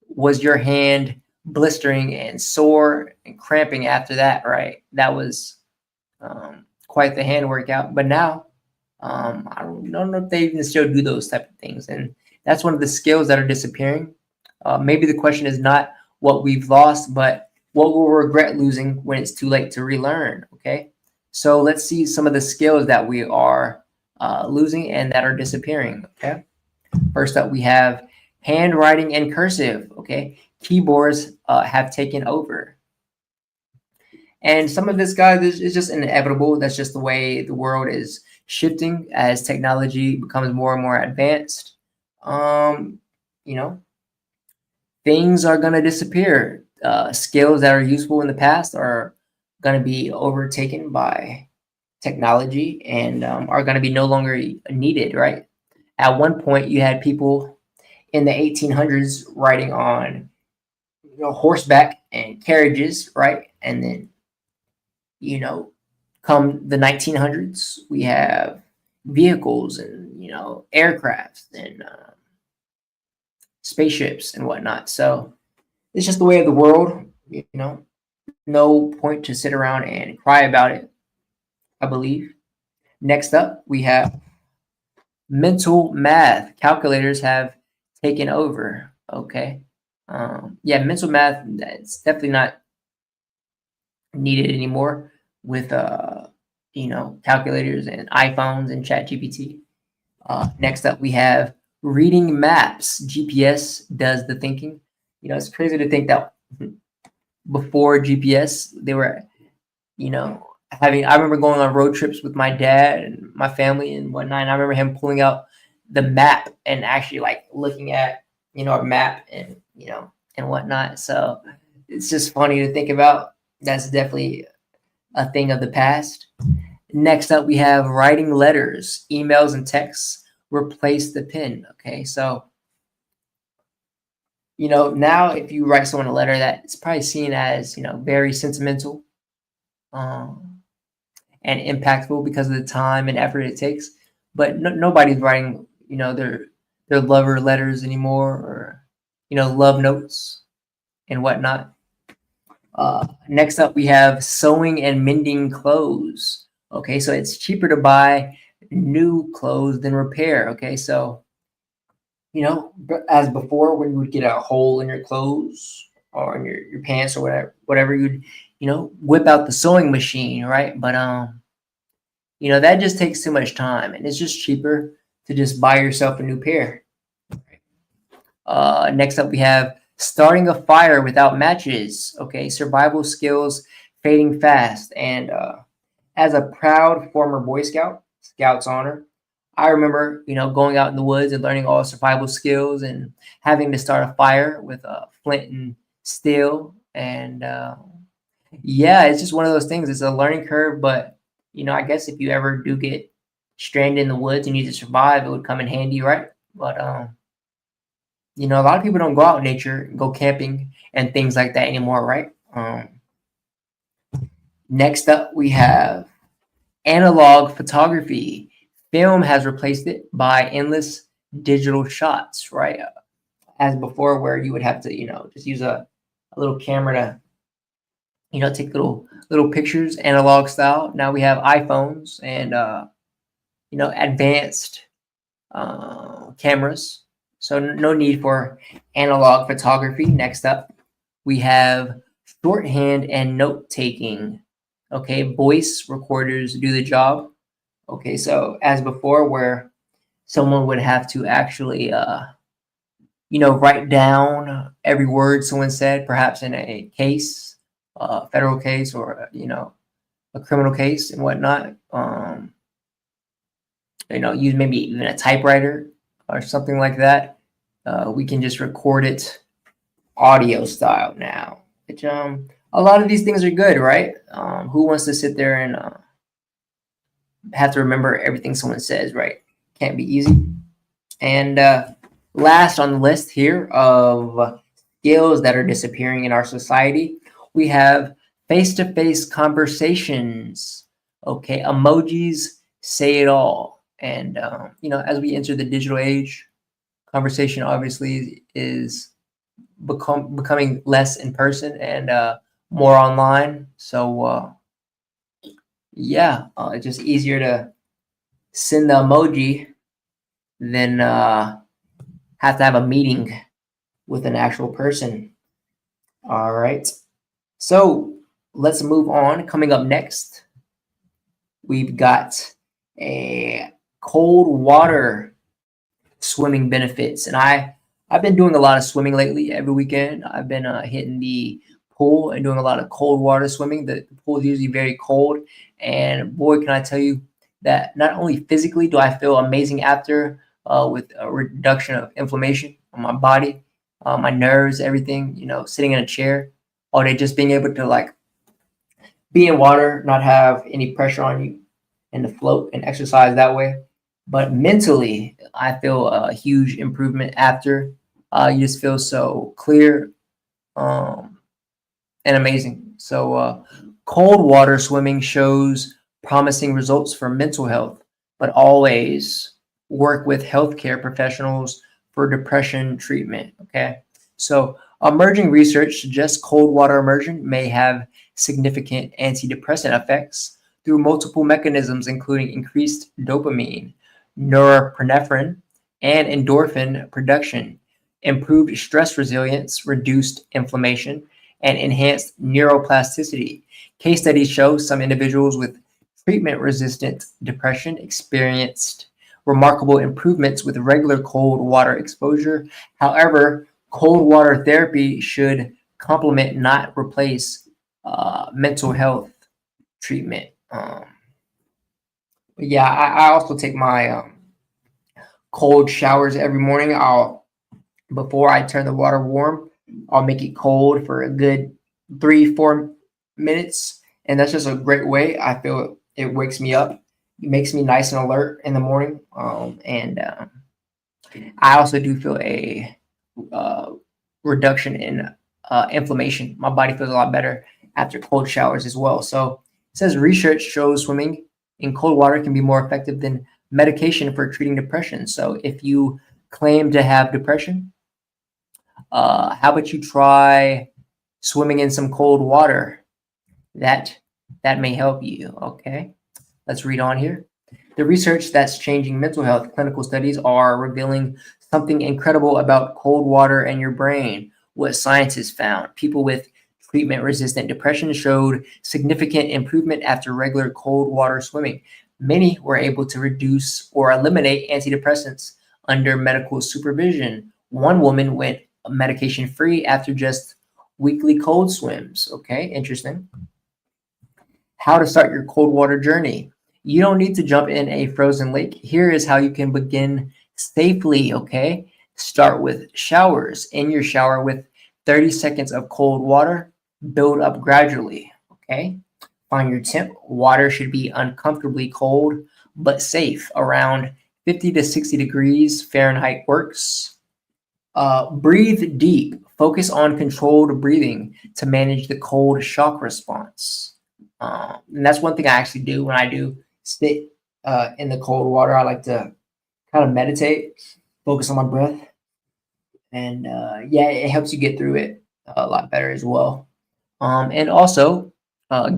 was your hand blistering and sore and cramping after that, right? That was quite the hand workout. But now, I don't know if they even still do those type of things. And that's one of the skills that are disappearing. Maybe the question is not what we've lost, but what we'll regret losing when it's too late to relearn, okay? So let's see some of the skills that we are losing and that are disappearing, okay? First up, we have handwriting and cursive, okay? Keyboards have taken over. And some of this, guys, is just inevitable. That's just the way the world is shifting as technology becomes more and more advanced. Things are going to disappear. Skills that are useful in the past are going to be overtaken by technology and are going to be no longer needed, right? At one point, you had people in the 1800s riding on horseback and carriages, right? And then, come the 1900s, we have vehicles and, aircrafts and spaceships and whatnot. So it's just the way of the world, no point to sit around and cry about it. I believe. Next up, we have mental math. Calculators have taken over. Okay. Yeah, mental math, it's definitely not needed anymore with calculators and iPhones and ChatGPT. Next up, we have reading maps. GPS does the thinking. It's crazy to think that before GPS, they were, I remember going on road trips with my dad and my family and whatnot. And I remember him pulling out the map and actually like looking at, a map and, and whatnot. So it's just funny to think about. That's definitely a thing of the past. Next up, we have writing letters, emails, and texts replace the pen. Okay, so now if you write someone a letter, that's probably seen as very sentimental and impactful because of the time and effort it takes. But nobody's writing their lover letters anymore, or love notes and whatnot. Next up, we have sewing and mending clothes. Okay, so it's cheaper to buy new clothes than repair. Okay, so as before, when you would get a hole in your clothes or in your pants or whatever, you'd whip out the sewing machine, right? But that just takes too much time, and it's just cheaper to just buy yourself a new pair. Next up, we have starting a fire without matches. Okay, survival skills fading fast. And as a proud former Boy Scout, Scouts honor, I remember, going out in the woods and learning all survival skills and having to start a fire with a flint and steel. And yeah, it's just one of those things. It's a learning curve, but I guess if you ever do get stranded in the woods and need to survive, it would come in handy, right? But a lot of people don't go out in nature, go camping and things like that anymore, right? Next up, we have analog photography. Film has replaced it by endless digital shots, right? As before, where you would have to, just use a little camera to, take little pictures, analog style. Now we have iPhones and, advanced cameras. So no need for analog photography. Next up, we have shorthand and note taking. Okay, voice recorders do the job. Okay, so as before, where someone would have to actually, write down every word someone said, perhaps in a case, federal case, or a criminal case and whatnot. Use maybe even a typewriter or something like that. We can just record it audio style now. Which a lot of these things are good, right? Who wants to sit there and have to remember everything someone says, right? Can't be easy. And last on the list here of skills that are disappearing in our society, we have face-to-face conversations. Okay, emojis say it all. And as we enter the digital age, conversation obviously is becoming less in person and more online. So it's just easier to send the emoji than have to have a meeting with an actual person. All right. So let's move on. Coming up next, we've got a cold water swimming benefits. And I've been doing a lot of swimming lately. Every weekend, I've been hitting the pool and doing a lot of cold water swimming. The pool is usually very cold. And boy, can I tell you that not only physically do I feel amazing after with a reduction of inflammation on my body, my nerves, everything, sitting in a chair all day, just being able to be in water, not have any pressure on you, and to float and exercise that way. But mentally, I feel a huge improvement after. You just feel so clear and amazing. So cold water swimming shows promising results for mental health, but always work with healthcare professionals for depression treatment. Okay. So emerging research suggests cold water immersion may have significant antidepressant effects through multiple mechanisms, including increased dopamine, norepinephrine, and endorphin production, improved stress resilience, reduced inflammation, and enhanced neuroplasticity. Case studies show some individuals with treatment-resistant depression experienced remarkable improvements with regular cold water exposure. However, cold water therapy should complement, not replace, mental health treatment. Yeah, I also take my cold showers every morning. Before I turn the water warm, I'll make it cold for a good 3-4 minutes, and that's just a great way. I feel it wakes me up. It makes me nice and alert in the morning. And I also do feel a reduction in inflammation. My body feels a lot better after cold showers as well. So it says research shows swimming in cold water can be more effective than medication for treating depression. So if you claim to have depression, how about you try swimming in some cold water? That may help you. Okay, let's read on here. The research that's changing mental health. Clinical studies are revealing something incredible about cold water and your brain. What scientists found: people with treatment-resistant depression showed significant improvement after regular cold water swimming. Many were able to reduce or eliminate antidepressants under medical supervision. One woman went medication-free after just weekly cold swims. Okay, interesting. How to start your cold water journey. You don't need to jump in a frozen lake. Here is how you can begin safely, okay? Start with showers. In your shower with 30 seconds of cold water, build up gradually, okay? Find your temp. Water should be uncomfortably cold, but safe. Around 50 to 60 degrees Fahrenheit works. Breathe deep. Focus on controlled breathing to manage the cold shock response. And that's one thing I actually do when I do sit in the cold water. I like to kind of meditate, focus on my breath. And yeah, it helps you get through it a lot better as well. And also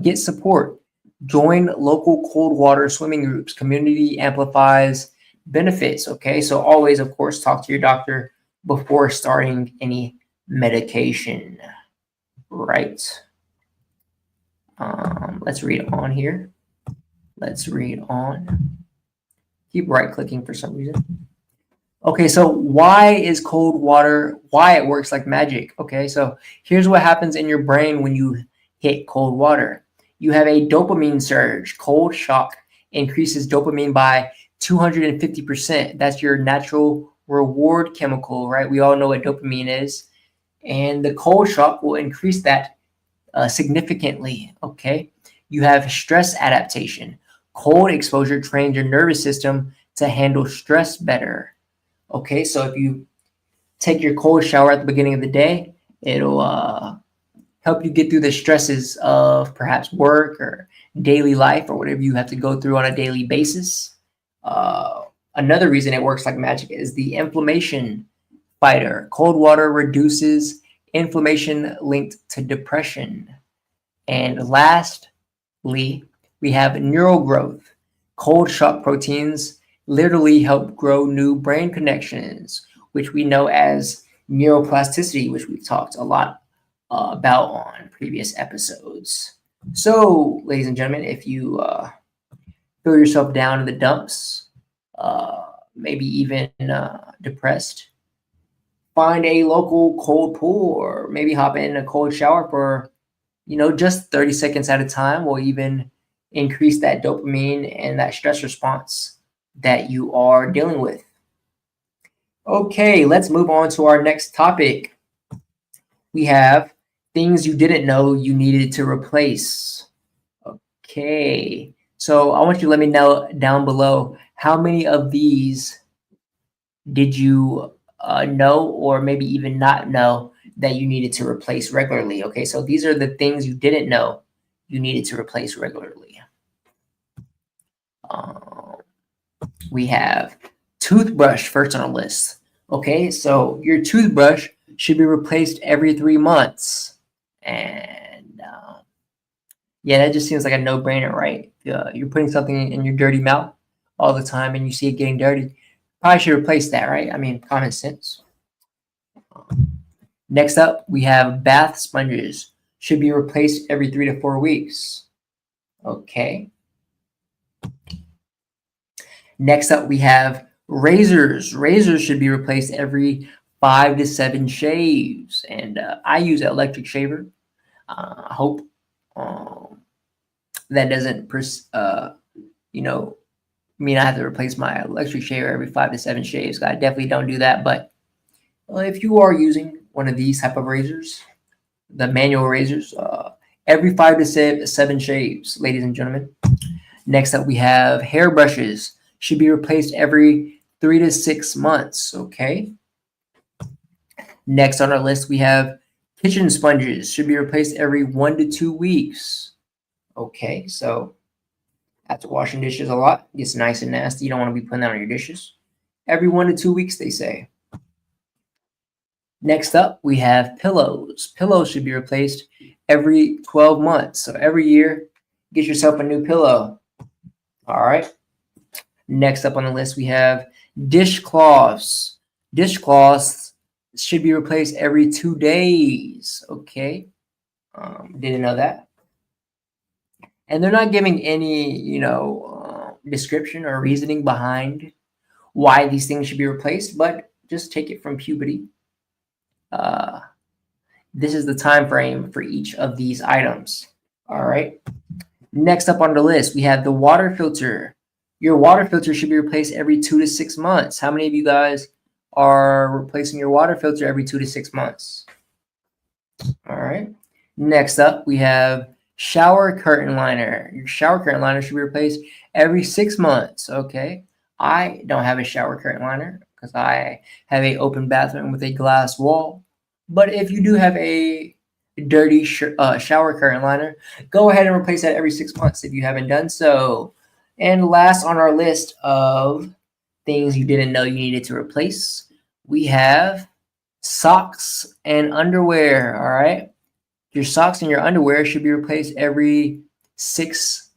get support. Join local cold water swimming groups. Community amplifies benefits. Okay, so always, of course, talk to your doctor before starting any medication. Right. Let's read on here. Let's read on. Keep right clicking for some reason. Okay, so why is cold water, why it works like magic? Okay, so here's what happens in your brain when you hit cold water. You have a dopamine surge. Cold shock increases dopamine by 250%. That's your natural reward chemical, right? We all know what dopamine is. And the cold shock will increase that significantly, okay? You have stress adaptation. Cold exposure trains your nervous system to handle stress better. Okay, so if you take your cold shower at the beginning of the day, it'll help you get through the stresses of perhaps work or daily life or whatever you have to go through on a daily basis. Another reason it works like magic is the inflammation fighter. Cold water reduces inflammation linked to depression. And lastly, we have neural growth. Cold shock proteins literally help grow new brain connections, which we know as neuroplasticity, which we've talked a lot about on previous episodes. So, ladies and gentlemen, if you feel yourself down in the dumps, maybe even depressed, find a local cold pool or maybe hop in a cold shower for, just 30 seconds at a time will even increase that dopamine and that stress response that you are dealing with. Okay, let's move on to our next topic. We have things you didn't know you needed to replace. Okay, so I want you to let me know down below how many of these did you know or maybe even not know that you needed to replace regularly. Okay, so these are the things you didn't know you needed to replace regularly. We have toothbrush first on the list. Okay, so your toothbrush should be replaced every 3 months. And Yeah, that just seems like a no-brainer, right? You're putting something in your dirty mouth all the time and you see it getting dirty. Probably should replace that, right? I mean, common sense. Next up, we have bath sponges. Should be replaced every 3 to 4 weeks. Okay. Next up, we have razors. Razors should be replaced every 5 to 7 shaves. And I use an electric shaver. I hope that doesn't, mean I have to replace my electric shaver every 5 to 7 shaves. I definitely don't do that. But if you are using one of these type of razors, the manual razors, every 5 to 7 shaves, ladies and gentlemen. Next up, we have hair brushes. Should be replaced every 3 to 6 months. Okay. Next on our list, we have kitchen sponges. Should be replaced every 1 to 2 weeks. Okay, so after washing dishes a lot, it gets nice and nasty. You don't want to be putting that on your dishes. Every 1 to 2 weeks, they say. Next up, we have pillows. Pillows should be replaced every 12 months. So every year, get yourself a new pillow. All right. Next up on the list, we have dishcloths. Dishcloths should be replaced every 2 days. Okay. Didn't know that. And they're not giving any, description or reasoning behind why these things should be replaced, but just take it from puberty. This is the time frame for each of these items. All right. Next up on the list, we have the water filter. Your water filter should be replaced every 2 to 6 months. How many of you guys are replacing your water filter every 2 to 6 months? All right. Next up, we have shower curtain liner. Your shower curtain liner should be replaced every 6 months. Okay. I don't have a shower curtain liner because I have an open bathroom with a glass wall. But if you do have a dirty shower curtain liner, go ahead and replace that every 6 months if you haven't done so. And last on our list of things you didn't know you needed to replace, we have socks and underwear. All right. Your socks and your underwear should be replaced every 6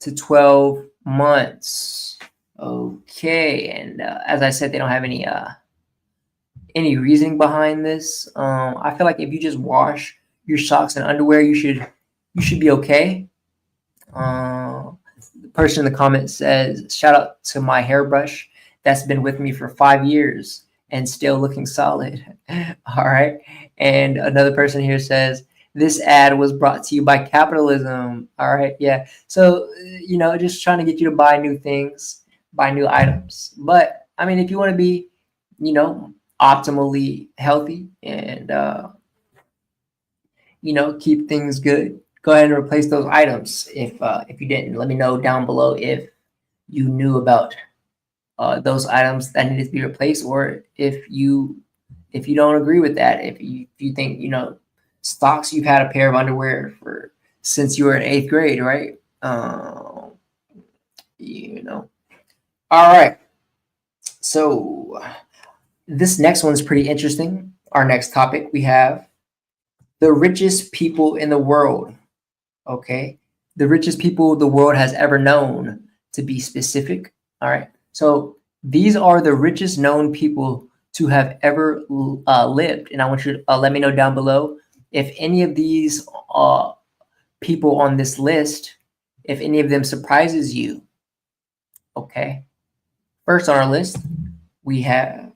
to 12 months. Okay. And as I said, they don't have any reasoning behind this. I feel like if you just wash your socks and underwear, you should be okay. The person in the comments says, shout out to my hairbrush that's been with me for 5 years and still looking solid. All right. And another person here says, this ad was brought to you by capitalism. All right. Yeah. So, just trying to get you to buy new things, buy new items. But I mean, if you want to be, optimally healthy and, keep things good, go ahead and replace those items. If you didn't, let me know down below if you knew about those items that needed to be replaced, or if you don't agree with that, if you think stocks, you've had a pair of underwear since you were in 8th grade, right? All right. So this next one's pretty interesting. Our next topic, we have the richest people in the world. Okay. The richest people the world has ever known, to be specific. All right. So these are the richest known people to have ever lived. And I want you to let me know down below if any of these people on this list, if any of them surprises you. Okay. First on our list, we have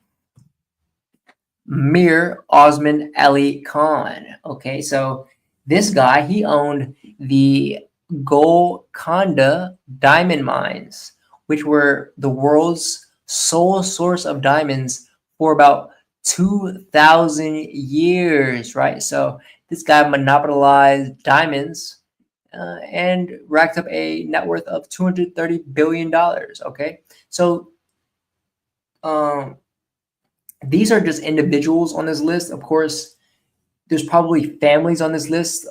Mir Osman Ali Khan. Okay, so this guy, he owned the Golconda diamond mines, which were the world's sole source of diamonds for about 2,000 years, right? So this guy monopolized diamonds and racked up a net worth of $230 billion. Okay, so these are just individuals on this list. Of course, there's probably families on this list,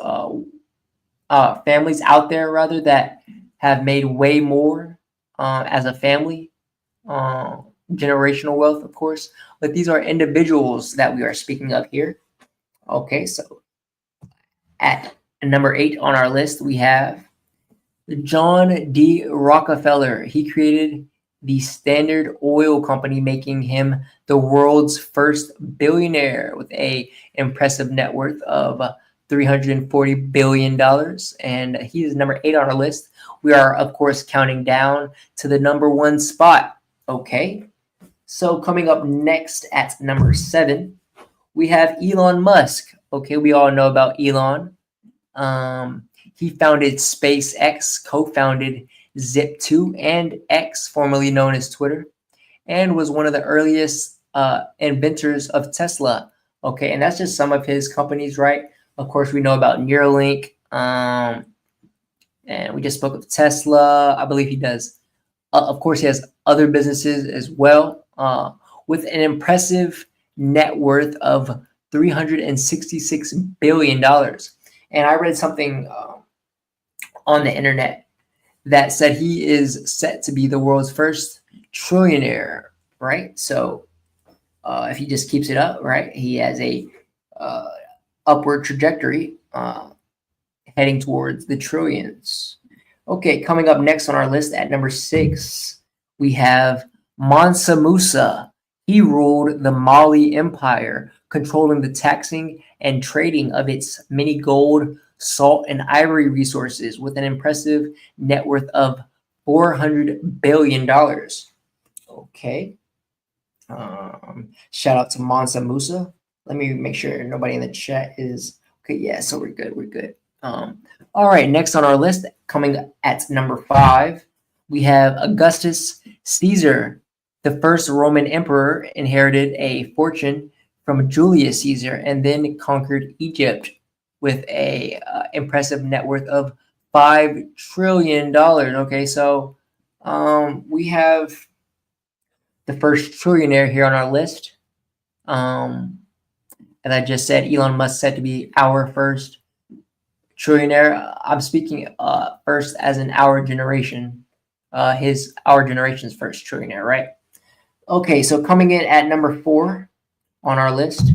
families out there rather, that have made way more as a family, generational wealth, of course. But these are individuals that we are speaking of here. Okay, so at number 8 on our list, we have John D. Rockefeller. He created the Standard Oil Company, making him the world's first billionaire with an impressive net worth of $340 billion. And he is number 8 on our list. We are, of course, counting down to the number 1 spot. Okay. So coming up next at number 7, we have Elon Musk. Okay, we all know about Elon. He founded SpaceX, co-founded Zip2 and X, formerly known as Twitter, and was one of the earliest inventors of Tesla. Okay, and that's just some of his companies, right? Of course, we know about Neuralink, and we just spoke of Tesla. I believe he does. Of course, he has other businesses as well, with an impressive net worth of $366 billion. And I read something on the internet that said he is set to be the world's first trillionaire, right? So if he just keeps it up, right, he has a upward trajectory heading towards the trillions. Okay, coming up next on our list at number 6, we have Mansa Musa. He ruled the Mali Empire, controlling the taxing and trading of its many gold, salt, and ivory resources with an impressive net worth of $400 billion. Okay. Shout out to Mansa Musa. Let me make sure nobody in the chat is okay. Yeah, so we're good. We're good. All right, next on our list, coming at number 5, we have Augustus Caesar. The first Roman emperor inherited a fortune from Julius Caesar and then conquered Egypt with a impressive net worth of $5 trillion. Okay, so we have the first trillionaire here on our list. As I just said, Elon Musk said to be our first trillionaire. I'm speaking first as in our generation. Our generation's first trillionaire, right? Okay, so coming in at number 4 on our list,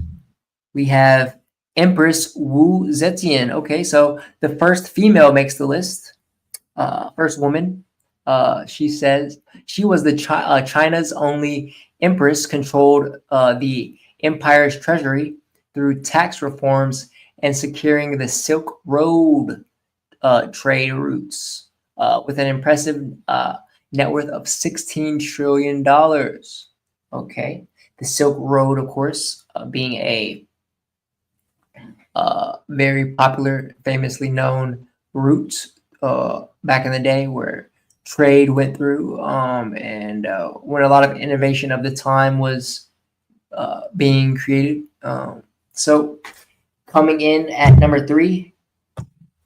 we have Empress Wu Zetian. Okay, so the first female makes the list. First woman. She says she was the China's only empress, controlled the empire's treasury through tax reforms and securing the Silk Road trade routes with an impressive net worth of $16 trillion. Okay. The Silk Road, of course, being a very popular, famously known route back in the day where trade went through and when a lot of innovation of the time was being created. So coming in at number 3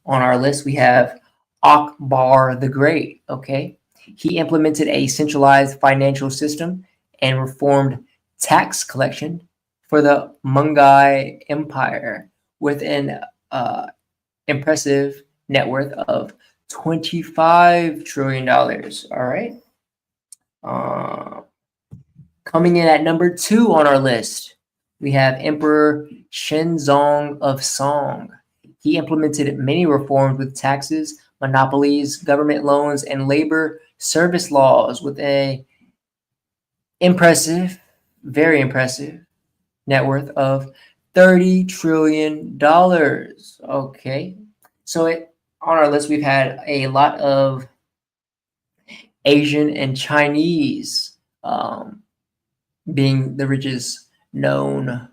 on our list, we have Akbar the Great. Okay. He implemented a centralized financial system and reformed tax collection for the Mongol Empire with an impressive net worth of $25 trillion. All right. Coming in at number 2 on our list, we have Emperor Shenzong of Song. He implemented many reforms with taxes, monopolies, government loans, and labor service laws with a impressive, very impressive net worth of $30 trillion. Okay. So on our list, we've had a lot of Asian and Chinese being the richest known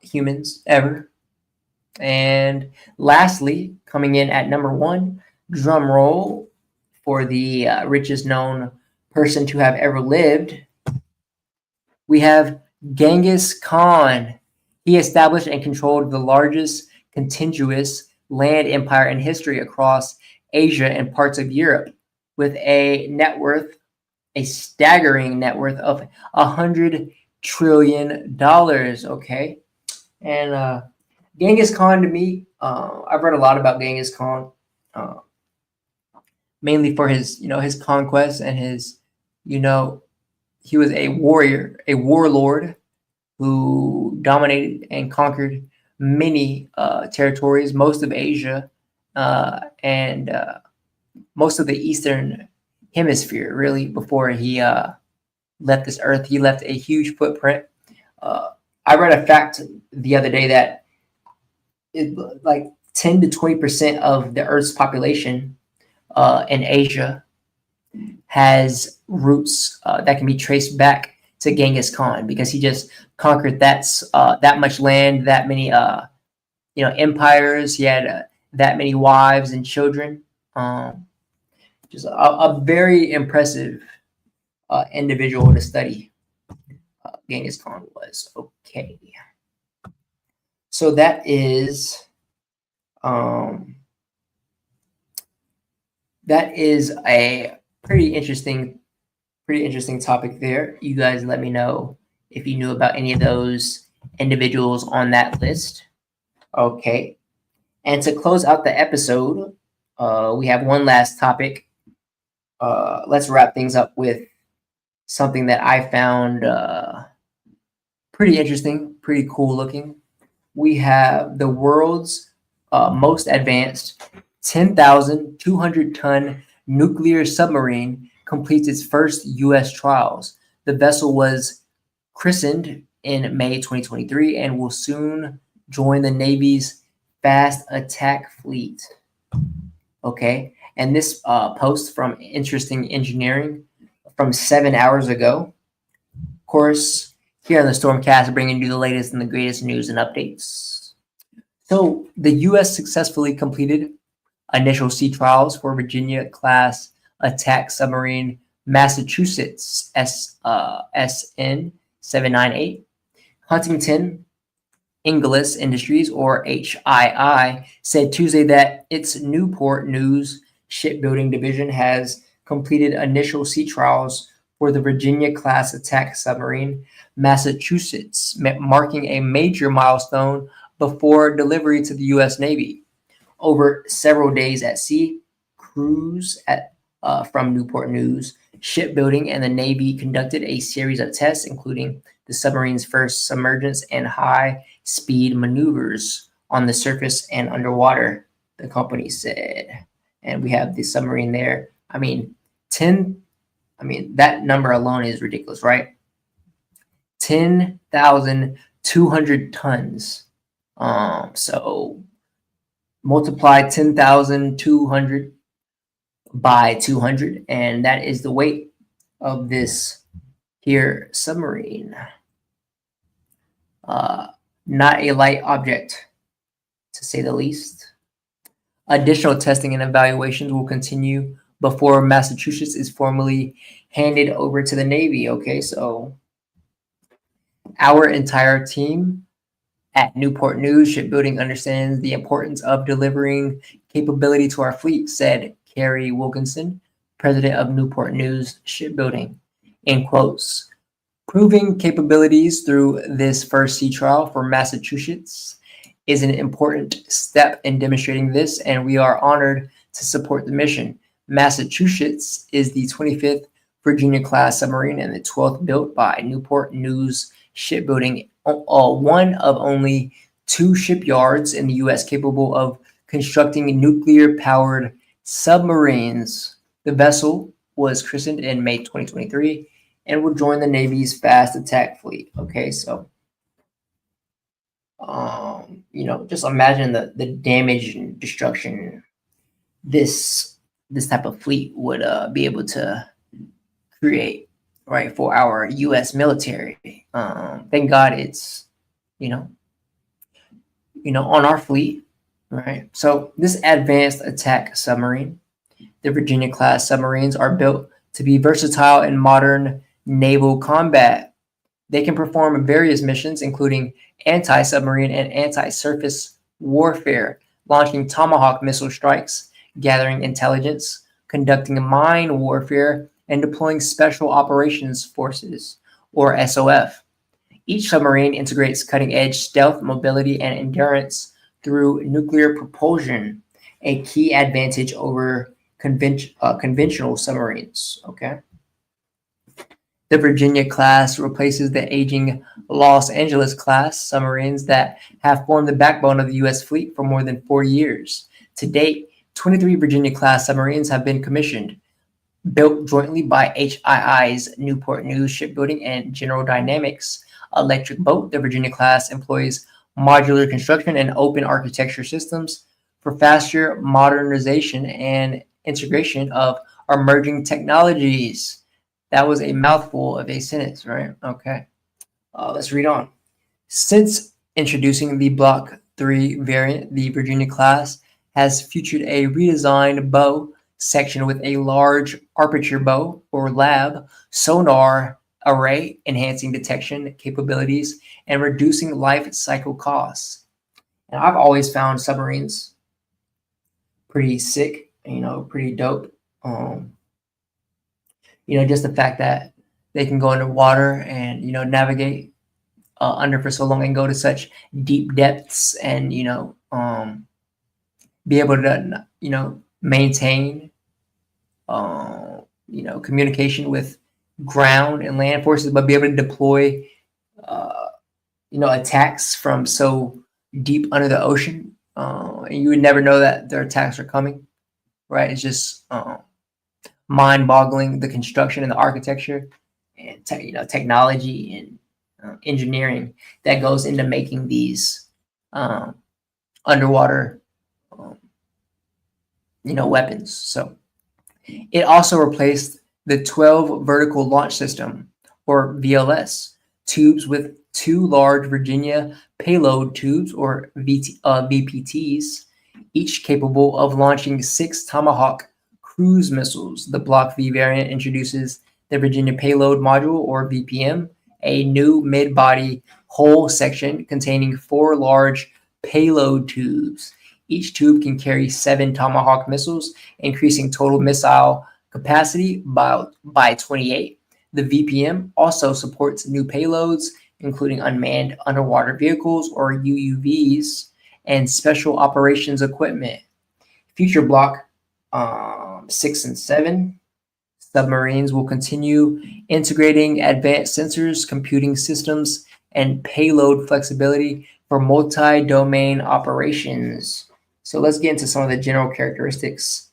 humans ever. And lastly, coming in at number 1, drum roll for the richest known person to have ever lived, we have Genghis Khan. He established and controlled the largest contiguous land empire in history across Asia and parts of Europe with a net worth, a staggering net worth of $100 trillion. Okay. And Genghis Khan, to me, I've read a lot about Genghis Khan, mainly for his, his conquests and his, he was a warrior, a warlord who dominated and conquered many territories, most of Asia, and most of the Eastern Hemisphere, really, before he left this earth. He left a huge footprint. I read a fact the other day that like 10 to 20% of the Earth's population in Asia has roots that can be traced back to Genghis Khan, because he just conquered that much land, that many empires. He had that many wives and children. Just a very impressive individual to study. Genghis Khan was. Okay. So that is a pretty interesting topic there. You guys let me know if you knew about any of those individuals on that list. Okay. And to close out the episode, we have one last topic. Let's wrap things up with something that I found pretty interesting, pretty cool looking. We have the world's most advanced 10,200-ton nuclear submarine completes its first U.S. trials. The vessel was christened in May 2023 and will soon join the Navy's fast attack fleet. Okay, and this post from Interesting Engineering from 7 hours ago. Of course, here on the StormCast, bringing you the latest and the greatest news and updates. So the U.S. successfully completed initial sea trials for Virginia-class attack submarine Massachusetts SN 798. Huntington Ingalls Industries, or HII, said Tuesday that its Newport News shipbuilding division has completed initial sea trials for the Virginia-class attack submarine Massachusetts, marking a major milestone before delivery to the U.S. Navy. Over several days at sea, crews from Newport News Shipbuilding and the Navy conducted a series of tests, including the submarine's first submergence and high-speed maneuvers on the surface and underwater, the company said. And we have the submarine there. That number alone is ridiculous, right? 10,200 tons. So multiply 10,200 by 200, and that is the weight of this here submarine. Not a light object, to say the least. Additional testing and evaluations will continue before Massachusetts is formally handed over to the Navy. Okay, so our entire team at Newport News Shipbuilding understands the importance of delivering capability to our fleet, said Carrie Wilkinson, president of Newport News Shipbuilding, in quotes. Proving capabilities through this first sea trial for Massachusetts is an important step in demonstrating this, and we are honored to support the mission. Massachusetts is the 25th Virginia-class submarine and the 12th built by Newport News Shipbuilding, one of only 2 shipyards in the U.S. capable of constructing nuclear-powered submarines. The vessel was christened in May 2023 and will join the Navy's fast attack fleet. Okay, so just imagine the damage and destruction this type of fleet would be able to create, right, for our U.S. military. Thank God it's on our fleet, right? So this advanced attack submarine, the Virginia-class submarines, are built to be versatile in modern naval combat. They can perform various missions, including anti-submarine and anti-surface warfare, launching Tomahawk missile strikes, gathering intelligence, conducting mine warfare, and deploying Special Operations Forces, or SOF. Each submarine integrates cutting-edge stealth, mobility, and endurance through nuclear propulsion, a key advantage over conventional submarines. Okay. The Virginia class replaces the aging Los Angeles class submarines that have formed the backbone of the U.S. fleet for more than 4 years. To date, 23 Virginia class submarines have been commissioned, built jointly by HII's Newport News Shipbuilding and General Dynamics Electric Boat. The Virginia class employs modular construction and open architecture systems for faster modernization and integration of emerging technologies. That was a mouthful of a sentence, right? Okay. Let's read on. Since introducing the Block 3 variant, the Virginia class has featured a redesigned bow section with a large aperture bow or lab sonar array, enhancing detection capabilities and reducing life cycle costs. And I've always found submarines pretty sick, pretty dope. Just the fact that they can go underwater and, navigate under for so long and go to such deep depths and, be able to, maintain, communication with ground and land forces, but be able to deploy, attacks from so deep under the ocean. And you would never know that their attacks are coming, right? It's just mind-boggling, the construction and the architecture and technology and engineering that goes into making these underwater weapons. So it also replaced the 12 vertical launch system, or VLS, tubes with 2 large Virginia payload tubes, or VPTs, each capable of launching 6 Tomahawk cruise missiles. The Block V variant introduces the Virginia Payload Module, or VPM, a new mid-body hull section containing 4 large payload tubes. Each tube can carry 7 Tomahawk missiles, increasing total missile capacity by 28. The VPM also supports new payloads, including unmanned underwater vehicles, or UUVs, and special operations equipment. Future Block 6 and 7 submarines will continue integrating advanced sensors, computing systems, and payload flexibility for multi-domain operations. So let's get into some of the general characteristics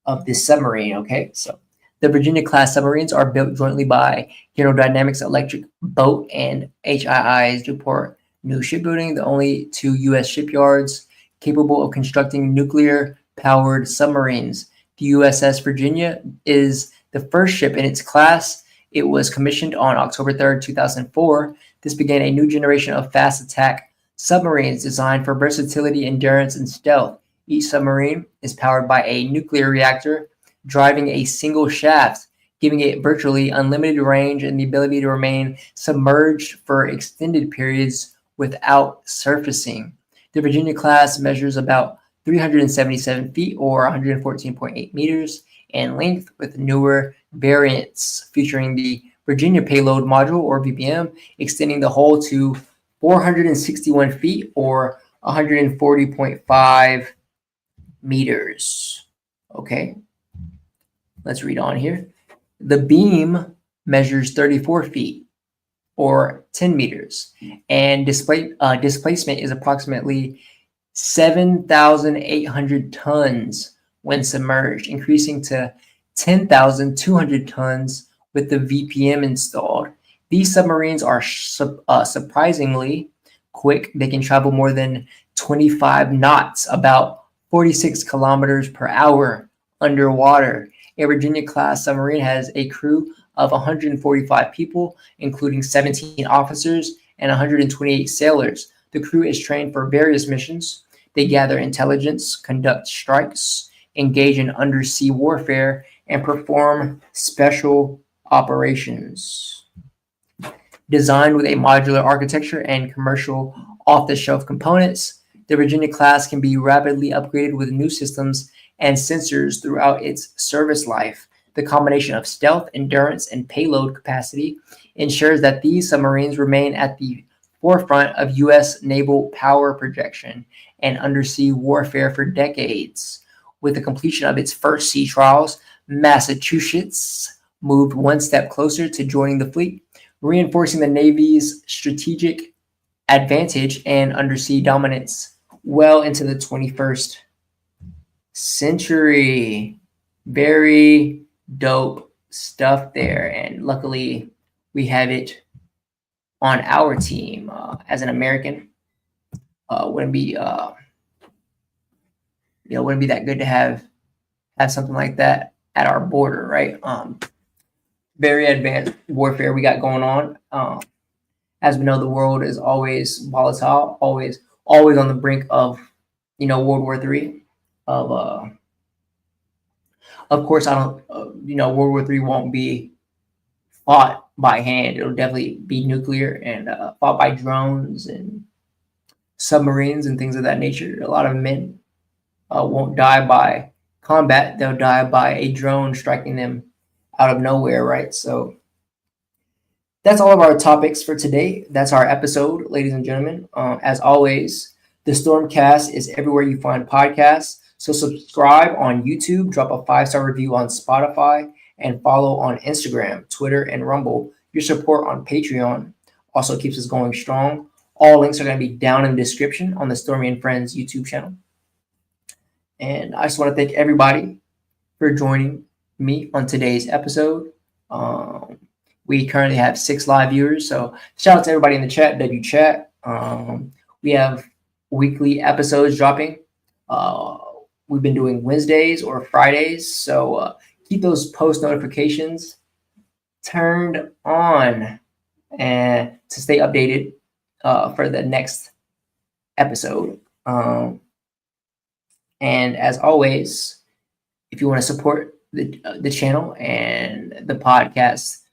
of this submarine, okay? So the Virginia class submarines are built jointly by General Dynamics Electric Boat and HII's Newport News Shipbuilding, the only 2 U.S. shipyards capable of constructing nuclear-powered submarines. The USS Virginia is the first ship in its class. It was commissioned on October 3rd, 2004. This began a new generation of fast attack submarines designed for versatility, endurance, and stealth. Each submarine is powered by a nuclear reactor driving a single shaft, giving it virtually unlimited range and the ability to remain submerged for extended periods without surfacing. The Virginia class measures about 377 feet, or 114.8 meters, in length, with newer variants featuring the Virginia Payload Module, or VPM, extending the hull to 461 feet, or 140.5 meters. Okay, let's read on here. The beam measures 34 feet, or 10 meters, and displacement is approximately 7,800 tons when submerged, increasing to 10,200 tons with the VPM installed. These submarines are surprisingly quick. They can travel more than 25 knots, about 46 kilometers per hour underwater. A Virginia-class submarine has a crew of 145 people, including 17 officers and 128 sailors. The crew is trained for various missions. They gather intelligence, conduct strikes, engage in undersea warfare, and perform special operations. Designed with a modular architecture and commercial off-the-shelf components, the Virginia-class can be rapidly upgraded with new systems and sensors throughout its service life. The combination of stealth, endurance, and payload capacity ensures that these submarines remain at the forefront of U.S. naval power projection and undersea warfare for decades. With the completion of its first sea trials, Massachusetts moved one step closer to joining the fleet, reinforcing the Navy's strategic advantage and undersea dominance well into the 21st century. Very dope stuff there. And luckily, we have it on our team. As an American, wouldn't be wouldn't be that good to have something like that at our border, right? Very advanced warfare we got going on. As we know, the world is always volatile, always on the brink of, World War III. Of course, I don't, World War III won't be fought by hand. It'll definitely be nuclear and fought by drones and submarines and things of that nature. A lot of men won't die by combat. They'll die by a drone striking them out of nowhere, right? So that's all of our topics for today. That's our episode, ladies and gentlemen. As always, the StormCast is everywhere you find podcasts. So subscribe on YouTube, drop a 5-star review on Spotify, and follow on Instagram, Twitter, and Rumble. Your support on Patreon also keeps us going strong. All links are going to be down in the description on the Stormy and Friends YouTube channel. And I just want to thank everybody for joining me on today's episode. We currently have 6 live viewers, so shout out to everybody in the chat, WChat. We have weekly episodes dropping. We've been doing Wednesdays or Fridays, so keep those post notifications turned on and to stay updated for the next episode. And as always, if you want to support the channel and the podcast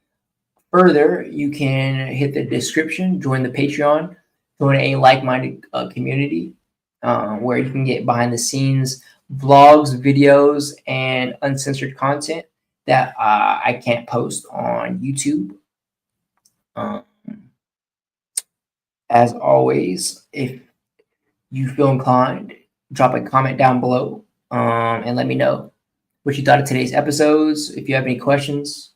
further, you can hit the description, join the Patreon, join a like-minded community where you can get behind the scenes vlogs, videos, and uncensored content that I can't post on YouTube. As always, if you feel inclined, drop a comment down below and let me know what you thought of today's episodes. If you have any questions,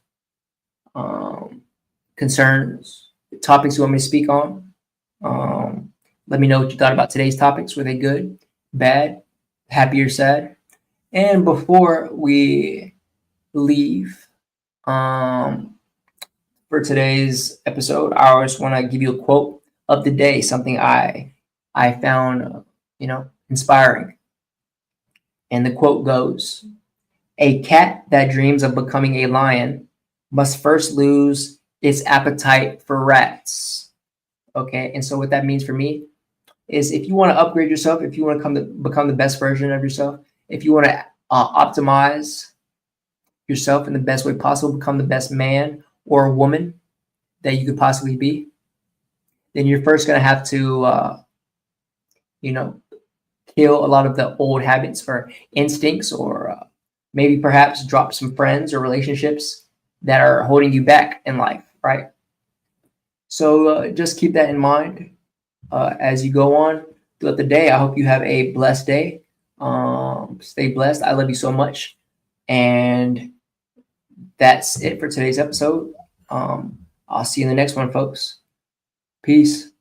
concerns, topics you want me to speak on, let me know what you thought about today's topics. Were they good, bad, happy, or sad? And before we leave for today's episode, I just want to give you a quote of the day, something I found inspiring. And the quote goes, "A cat that dreams of becoming a lion must first lose its appetite for rats." Okay, and so what that means for me is if you want to upgrade yourself, if you want to become the best version of yourself, if you want to optimize yourself in the best way possible, become the best man or woman that you could possibly be, then you're first going to have to, kill a lot of the old habits or instincts, or maybe perhaps drop some friends or relationships that are holding you back in life, right? So just keep that in mind as you go on throughout the day. I hope you have a blessed day. Stay blessed. I love you so much. And that's it for today's episode. I'll see you in the next one, folks. Peace.